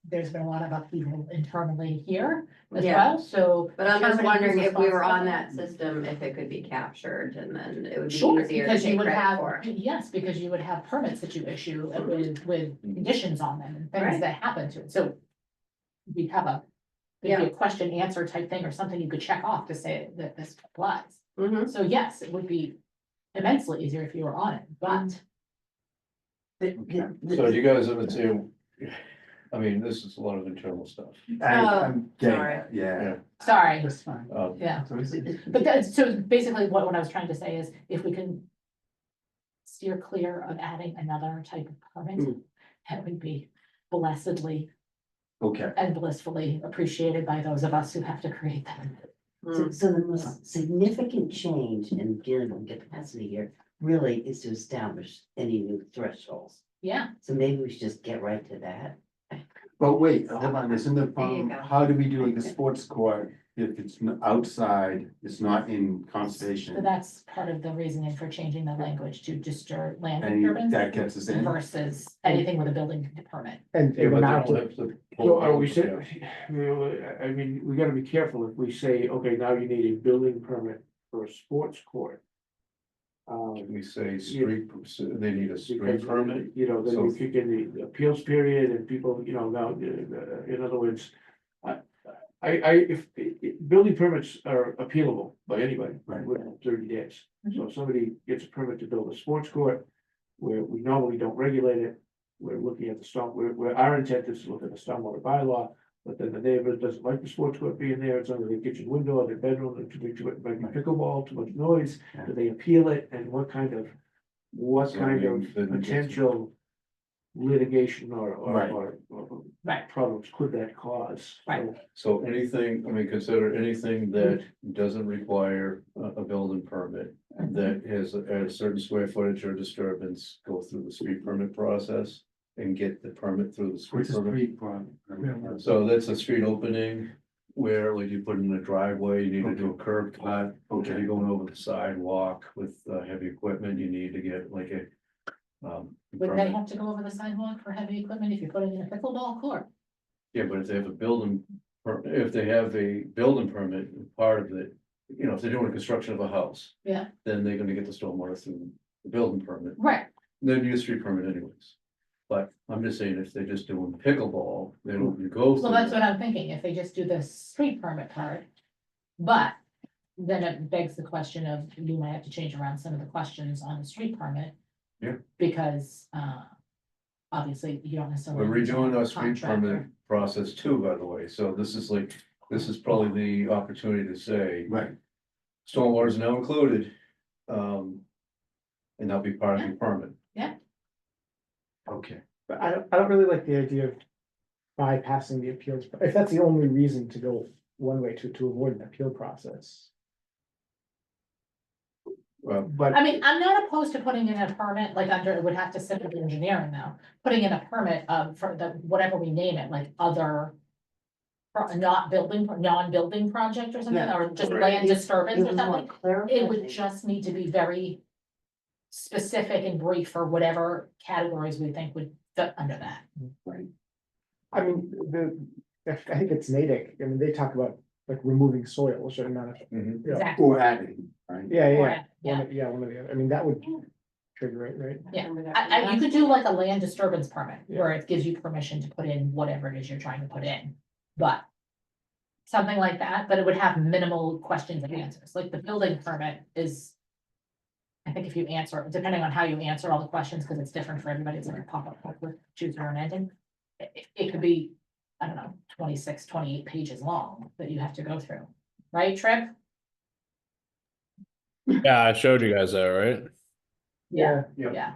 there's been a lot of upheaval internally here as Yeah. well, so. But I'm just determining wondering who's if we were on responsible. that system, if it could be captured, and then it would be Sure, easier to because you take would credit have, for. yes, because you would have permits that you issue with conditions on them and things Right. that happen to it, so. We'd have there'd be a question answer type thing or something you could check off to say that this applies. Mhm. So yes, it would be immensely easier if you were on it, but So you guys have been saying, I mean, this is a lot of internal stuff. I'm getting sorry. that, yeah. sorry, That's fine. yeah. So is it- But that's, so basically what I was trying to say is if we can steer clear of adding another type of permit, that would be blessedly Okay, and blissfully appreciated by those of us who have to create them. So the most significant change in given capacity here really is to establish any new thresholds. Yeah, So maybe we should just get right to that. but wait, hold on, isn't the There you problem, go. how do we do in the sports court if it's outside, it's not in so conservation? that's part of the reasoning for changing the language to disturb land And disturbance that gets us in? versus anything with a building permit. And Yeah, the but amount they'll of, have to so pull are we it saying, out. you know, I mean, we gotta be careful if we say, okay, now you need a building permit for a sports court. We say street, they need a street Because, permit. you know, then So- you kick in the appeals period and people, you know, now, in other words. Building permits are appealable by anybody, Right. within 30 days. So if somebody gets a permit to build a sports court, where we normally don't regulate it. We're looking at the where our intent is to look at the stormwater bylaw, but then the neighbor doesn't like the sports court being there, it's under their kitchen window, or their bedroom, and too much pickleball, too much noise. Yeah. Do they appeal it, and what kind of So, I mean, then it gets- potential litigation Right. or Right. problems could that cause? Right. So anything, I mean, consider anything that doesn't require a building permit. That has a certain square footage or disturbance, go through the street permit process and get the permit through the street What's the permit. street problem? So that's a street opening where like you put in a driveway, you need to do a curb cut. Okay. You're going over the sidewalk with heavy equipment, you need to get like a. Would they permit. have to go over the sidewalk for heavy equipment if you put it in a pickleball court? Yeah, but if they have a building, if they have a building permit, part of it, you know, if they're doing a construction of a house. Yeah. Then they're gonna get the stormwater through the building permit, Right, they need a street permit anyways. But I'm just saying, if they're just doing pickleball, they don't go through. well, that's what that. I'm thinking, if they just do the street permit part. But then it begs the question of, you might have to change around some of the questions on the street permit. Yeah. Because, obviously, you don't necessarily. We're need to redoing have a our street permit contractor. process too, by the way, so this is like, this is probably the opportunity to say, Right, stormwater is now included. And that'll be part of your permit. okay. But I don't really like the idea of bypassing the appeals, if that's the only reason to go one way to avoid an appeal process. Well, but. I mean, I'm not opposed to putting in a permit, like under, it would have to sit with the engineering now, putting in a permit for the, whatever we name it, like other. Non-building project or something, Yeah. or just Right. land disturbance or Even more something, it would clarification. just need to be very. Specific and brief for whatever categories we think would fit under that. right, I mean, I think it's Natick, I mean, they talk about like removing soil, a certain amount of, Yeah. Exactly. or adding, right? yeah, Or yeah. add, yeah. One of the other, I mean, that would trigger it, right? Yeah. You could do like a land disturbance permit, where it gives you permission to put in whatever it is you're trying to put in, but. Something like that, but it would have minimal questions and answers, like the building permit is. I think if you answer, depending on how you answer all the questions, because it's different for everybody, it's like a pop-up book with choose your own ending. It could be, I don't know, 26, 28 pages long that you have to go through, right, Trip? Yeah, I showed you guys that, right? Yeah, Yeah. yeah,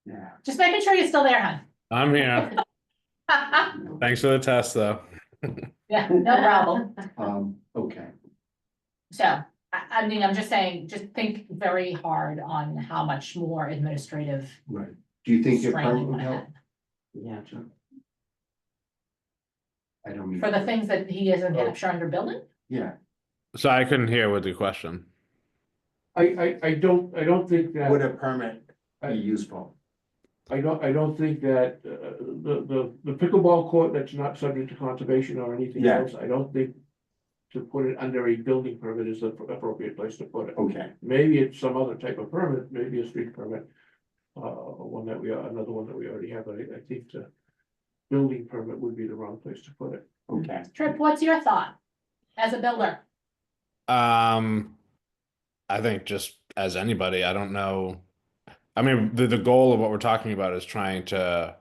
Yeah, just making sure you're still there, I'm here. hon. Thanks for the test, though. Yeah, no problem. okay, So, I mean, I'm just saying, just think very hard on how much more administrative right. Do you think your strain permit you would wanna help? have. Yeah. I don't mean. For the things that he isn't capture under building? Yeah, So I couldn't hear with the question. I don't think that. would a permit be useful? I don't think that, the pickleball court that's not subject to conservation or anything Yeah. else, I don't think. To put it under a building permit is the appropriate place to put it. Okay, Maybe it's some other type of permit, maybe a street permit. Another one that we already have, I think the building permit would be the wrong place to put it. okay, Trip, what's your thought as a builder? I think just as anybody, I don't know. I mean, the goal of what we're talking about is trying to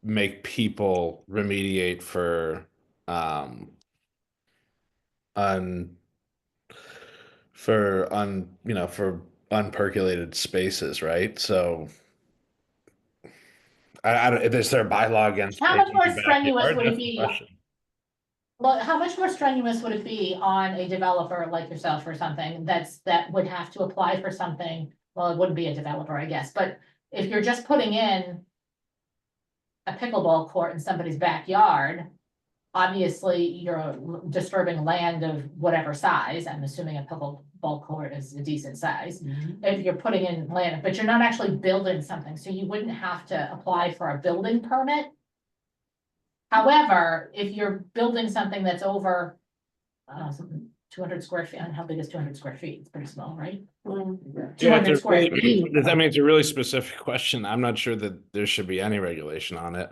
make people remediate for un for un you know for unpercolated spaces, right? So I don't, is there a bylaw against How much paving more your strenuous backyard? would it That's the be? question. Well, how much more strenuous would it be on a developer like yourself or something that would have to apply for something? Well, it wouldn't be a developer, I guess, but if you're just putting in a pickleball court in somebody's backyard, obviously you're disturbing land of whatever size. I'm assuming a pickleball court is a decent size. If you're putting in land, but you're not actually building something, so you wouldn't have to apply for a building permit. However, if you're building something that's over, I don't know, something 200 square feet, I don't know how big is 200 square feet? It's pretty small, right? Yeah, 200 it's a square really- feet. I mean, it's a really specific question. I'm not sure that there should be any regulation on it,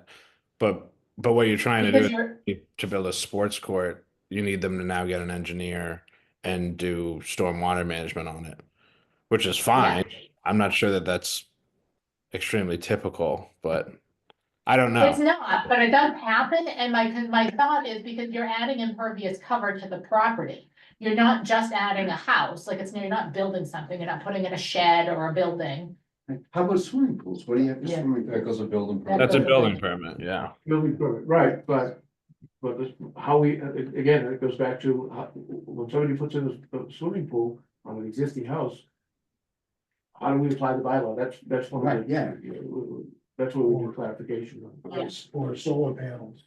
but what you're trying to Because do you're, to build a sports court, you need them to now get an engineer and do stormwater management on it, which is fine. I'm not sure that that's extremely typical, but I don't it's know. not, but it does happen, and my thought is because you're adding impervious cover to the property. You're not just adding a house, like you're not building something, you're not putting in a shed or a building. how about swimming pools? What do you have for Yeah. swimming? That pools? goes a building That permit. That's a goes building away. permit, yeah. Building permit, right, but how we, again, it goes back to, when somebody puts in a swimming pool on an existing house. How do we apply the bylaw? That's one of Right, the. yeah. That's what we need clarification on. Yeah. Or solar panels.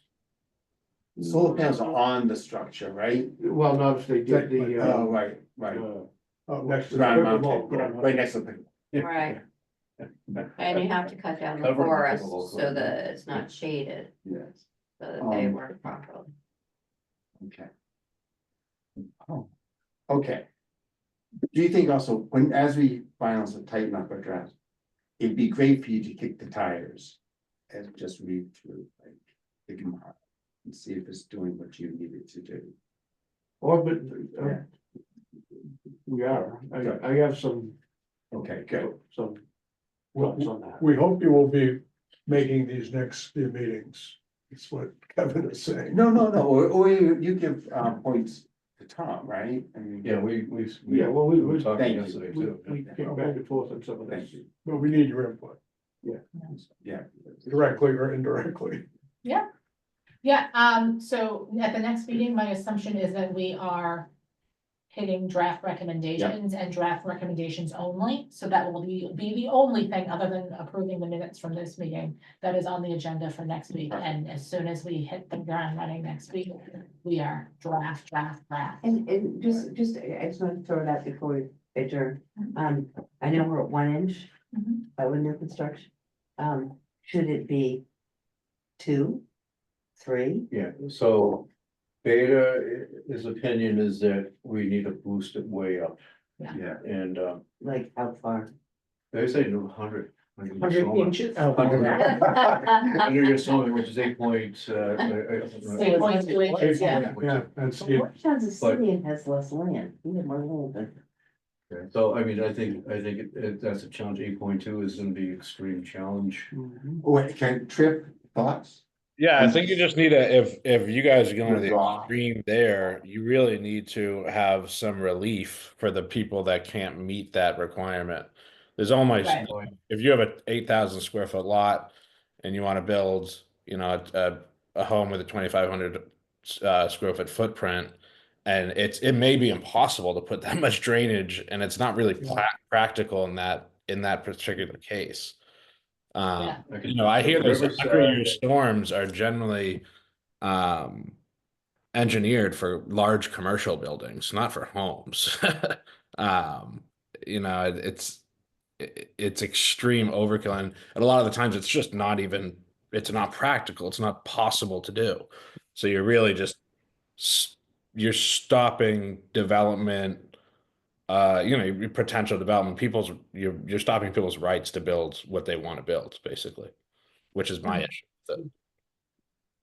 Solar panels are on the structure, right? Well, no, if they did the, Oh, right, right. Next to the Ground pickleball mounted, court. yeah, right next to the. Right, and you have to cut down the Cover the forest pickleball so court. that it's not shaded, Yes, so that they Um, work properly. okay. Oh, okay. Do you think also, when, as we finalize the tighten up our draft, it'd be great for you to kick the tires and just read through, like, the tomorrow and see if it's doing what you need it to do. or, but, Yeah. we are, I have some, Okay, good. some thoughts on that. We hope you will be making these next few meetings. That's what Kevin is saying. No, or you give, points to Tom, right? I mean. Yeah, we Yeah, well, we were talking thank you. yesterday We too. came back and forth on some of Thank this. you, But we need your input, yeah. directly or indirectly. Yeah, so at the next meeting, my assumption is that we are hitting draft recommendations and draft recommendations only. So that will be the only thing, other than approving the minutes from this meeting, that is on the agenda for next week. And as soon as we hit the ground running next week, we are draft. And just, I just want to throw it out before we adjourn. I know we're at 1 inch Mhm. with new construction. Should it be 2, 3? Yeah, so Beta, his opinion is that we need to boost it way up. Yeah. And, Like how far? they say 100. 100 inches. Oh, 100. Under your zoning, which is 8 8.2 inches, yeah. Yeah, that's, What towns of city has less land? We have more land than. So, I mean, I think that's a challenge. 8.2 is gonna be extreme challenge. Wait, can Trip thoughts? Yeah, I think you just need if you guys are going to the Withdraw. extreme there, you really need to have some relief for the people that can't meet that requirement. There's almost, Right. if you have a 8,000 square foot lot and you want to build, a home with a 2,500 square foot footprint, and it may be impossible to put that much drainage, and it's not really practical in that particular case. Yeah. I hear those Riverside- 100-year storms are generally engineered for large commercial buildings, not for homes. It's extreme overkill, and a lot of the times it's just it's not practical. It's not possible to do. So you're really just you're stopping development. Your potential development. You're stopping people's rights to build what they want to build, basically, which is my issue.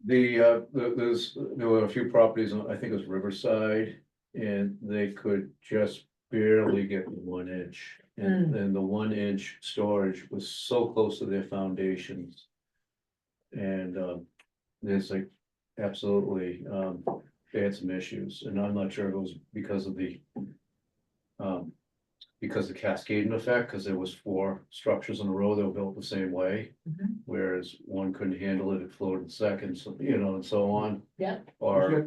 There were a few properties, I think it was Riverside, and they could just barely get 1 inch. And the 1 inch storage was so close to their foundations. And there's like absolutely, they had some issues, and I'm not sure if it was because of the cascading effect, because there was 4 structures in a row that were built the same way. Mhm. Whereas one couldn't handle it, it floated seconds, and so on. Yeah. Or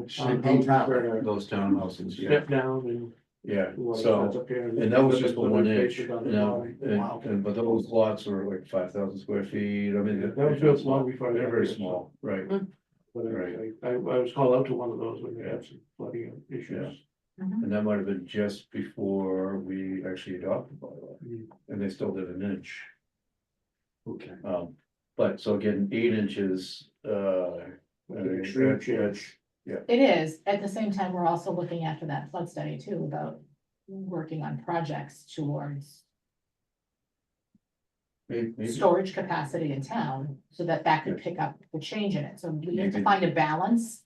Champagne Tower. those townhouses, yeah, Step down and. yeah, water so, slides up here and that was just the the 1 inch, basement on the now, bottom. Wow. but those lots were like 5,000 square feet, I mean. That was built long before I They're got very here, so. small, right, But Right. I was called out to one of those when they had some flooding issues. and that might have been just before we actually adopted the bylaw, and they still did 1 inch. Okay. But so again, 8 inches, Extreme change. It is. At the same time, we're also looking after that flood study too, about working on projects towards maybe, storage capacity in town, so that could pick up the change in it. So we have to Maybe. find a balance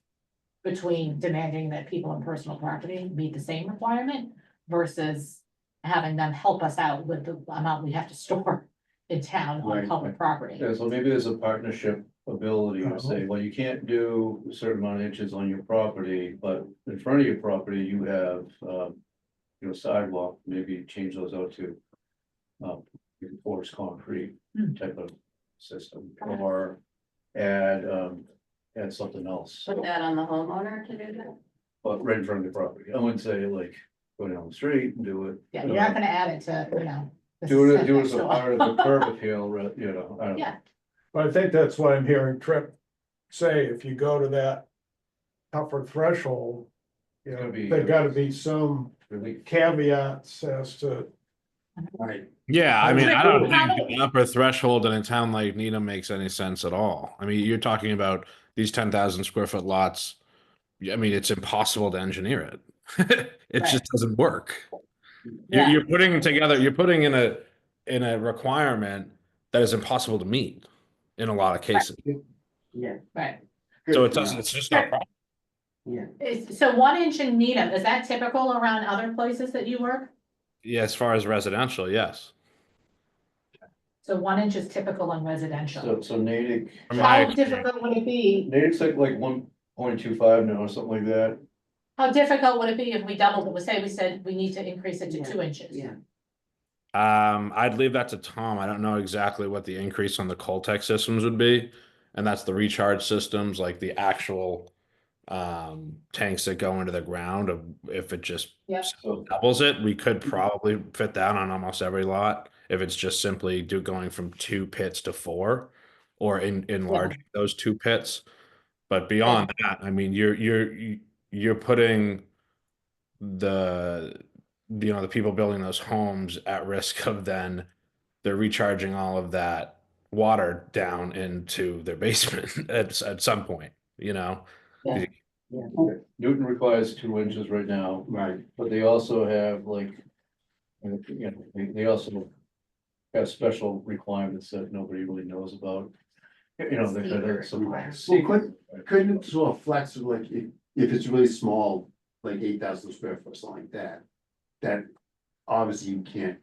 between demanding that people in personal property meet the same requirement versus having them help us out with the amount we have to store in town on Right. public property. yeah, so maybe there's a partnership ability to say, well, you can't do a certain amount of inches on your property, but in front of your property, you have, sidewalk, maybe change those out to reinforced concrete type of system, or add something else, Put that on the homeowner to do that? but right in front of the property. I wouldn't say like, go down the street and do it. Yeah, you're not gonna add it to, the Do it as setbacks a to- part of the curb appeal, I don't know. Yeah. But I think that's what I'm hearing Tripp say, if you go to that tougher threshold, you know, Gotta be- there gotta be some Really, caveats as to, Right. Yeah, I mean, I don't How think do- the upper threshold in a town like Needham makes any sense at all. I mean, you're talking about these 10,000 square foot lots. I mean, it's impossible to engineer it. It just doesn't work. Yeah. You're putting in a requirement that is impossible to meet in a lot of cases. Yeah, Right. So it's just not. yeah. So 1 inch in Needham, is that typical around other places that you work? Yeah, as far as residential, yes. So 1 inch is typical in residential. so Natick, From my How experience. difficult would it be? Natick's like 1.25 now or something like that. How difficult would it be if we doubled it? We said we need to increase it to Yeah. 2 inches. Yeah, I'd leave that to Tom. I don't know exactly what the increase on the Coltech systems would be. And that's the recharge systems, like the actual tanks that go into the ground. If it just Yep. doubles it, we could probably fit that on almost every lot. If it's just simply going from 2 pits to 4, or enlarging those 2 pits. But beyond that, I mean, you're putting the the people building those homes at risk of then they're recharging all of that water down into their basement at some point, you know. Yeah. Newton requires 2 inches right now, Right. but they also have like, you know, they also have special requirements that nobody really knows about. You know, they got some. Well, couldn't it sort of flex, like, if it's really small, like 8,000 square foot, something like that. That obviously you can't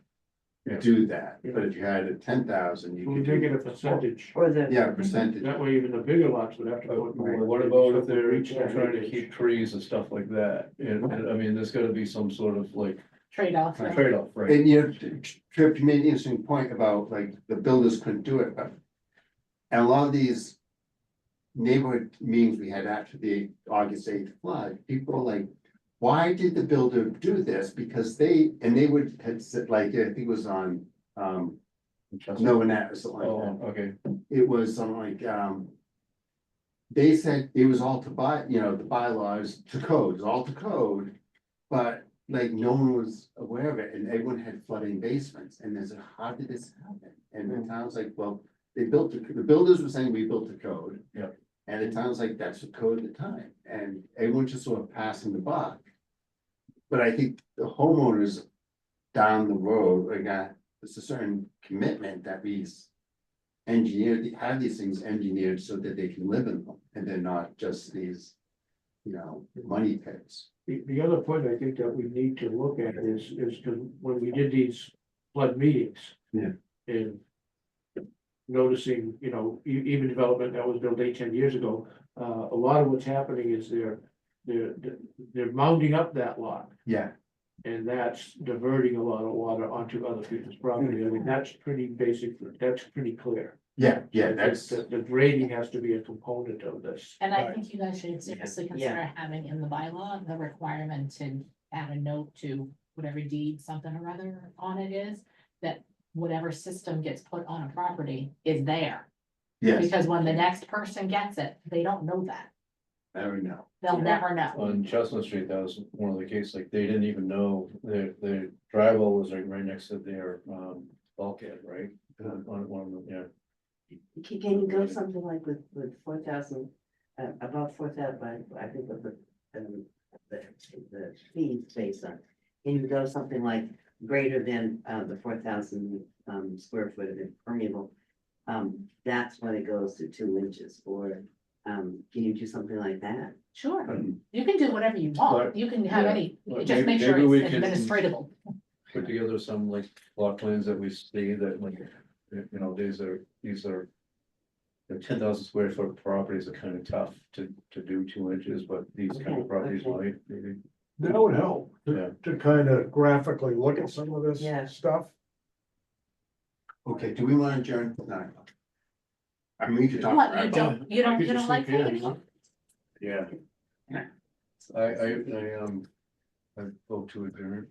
do that, but if you had a 10,000, you We could make do. it a percentage. Or the. Yeah, percentage. That way even the bigger lots would have to put more. What about if they're Reach that trying to acreage. keep trees and stuff like that? And I mean, there's gotta be some sort of like Trade-off. Yeah. trade-off, right? And you know, Trip, you made an interesting point about like the builders couldn't do it, but. And a lot of these neighborhood meetings we had after the August 8th flood, people were like, why did the builder do this? Because they would had said, like, I think it was on, Novenet or something like that. Oh, okay. It was something like, they said it was all to the bylaws to code, it was all to code. But like, no one was aware of it, and everyone had flooding basements, and they said, how did this happen? And the town's like, well, the builders were saying we built the code. Yep. And the town's like, that's the code at the time, and everyone just sort of passing the buck. But I think the homeowners down the road, it's a certain commitment that these have these things engineered so that they can live in them, and they're not just these, money pits. The other point I think that we need to look at is to, when we did these flood meetings. Yeah. And noticing, even development that was built 8-10 years ago, a lot of what's happening is they're mounding up that lot. Yeah. And that's diverting a lot of water onto other people's property. I mean, that's pretty basic, that's pretty clear. Yeah, that's. The grading has to be a component of this. And I think you guys should seriously Yeah. consider having in the bylaw the requirement to add a note to whatever deed something or other on it is, that whatever system gets put on a property is there. Yes, Because when the next person gets it, they don't know that. never know. They'll never know. On Chestnut Street, that was one of the cases, like, they didn't even know their drywall was right next to their bulkhead, right? On one of them, yeah. Can you go something like with 4,000, about 4,000, I think of the fees based on, can you go something like greater than the 4,000 square foot of impermeable? That's when it goes to 2 inches, or can you do something like that? Sure, you can do whatever you want. You can have Yeah. any, Well, just make maybe sure we it's can- administratable. Put together some like plot plans that we see that like, these are. The 10,000 square foot properties are kind of tough to do 2 inches, but these kind Okay, of properties okay. might, maybe. That would help Yeah. to kind of graphically look at some of this Yeah. stuff. Okay, do we want to adjourn? No. I mean, we could talk. What, forever. you don't could just like sleep in, taking huh? Yeah. I vote to adjourn.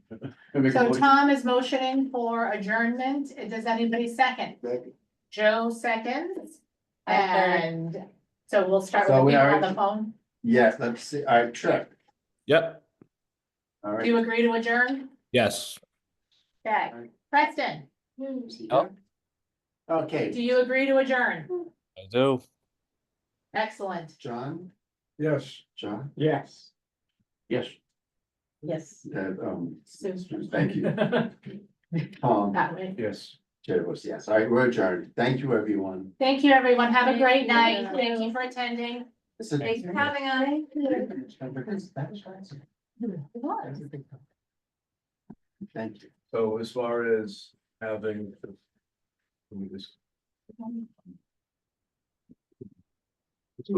I make a So motion. Tom is motioning for adjournment. Does anybody second? Joe seconds. And so we'll start with So the we people on already- the phone. Yes, let's see, all right, Trip, Yep. all Do right, you agree to adjourn? Yes. Okay, Preston, Oh. okay, do you agree to adjourn? I do. Excellent. John, Yes. John, Yes. Yes. Yes. Sue. thank you. That way. Yes. Chair votes yes, all right, we're adjourned, thank you, everyone. Thank you, everyone. Have a great Thank night. you. Thank you for attending. Thanks for having us. It was. Thank you. So as far as having. Let me just- As far as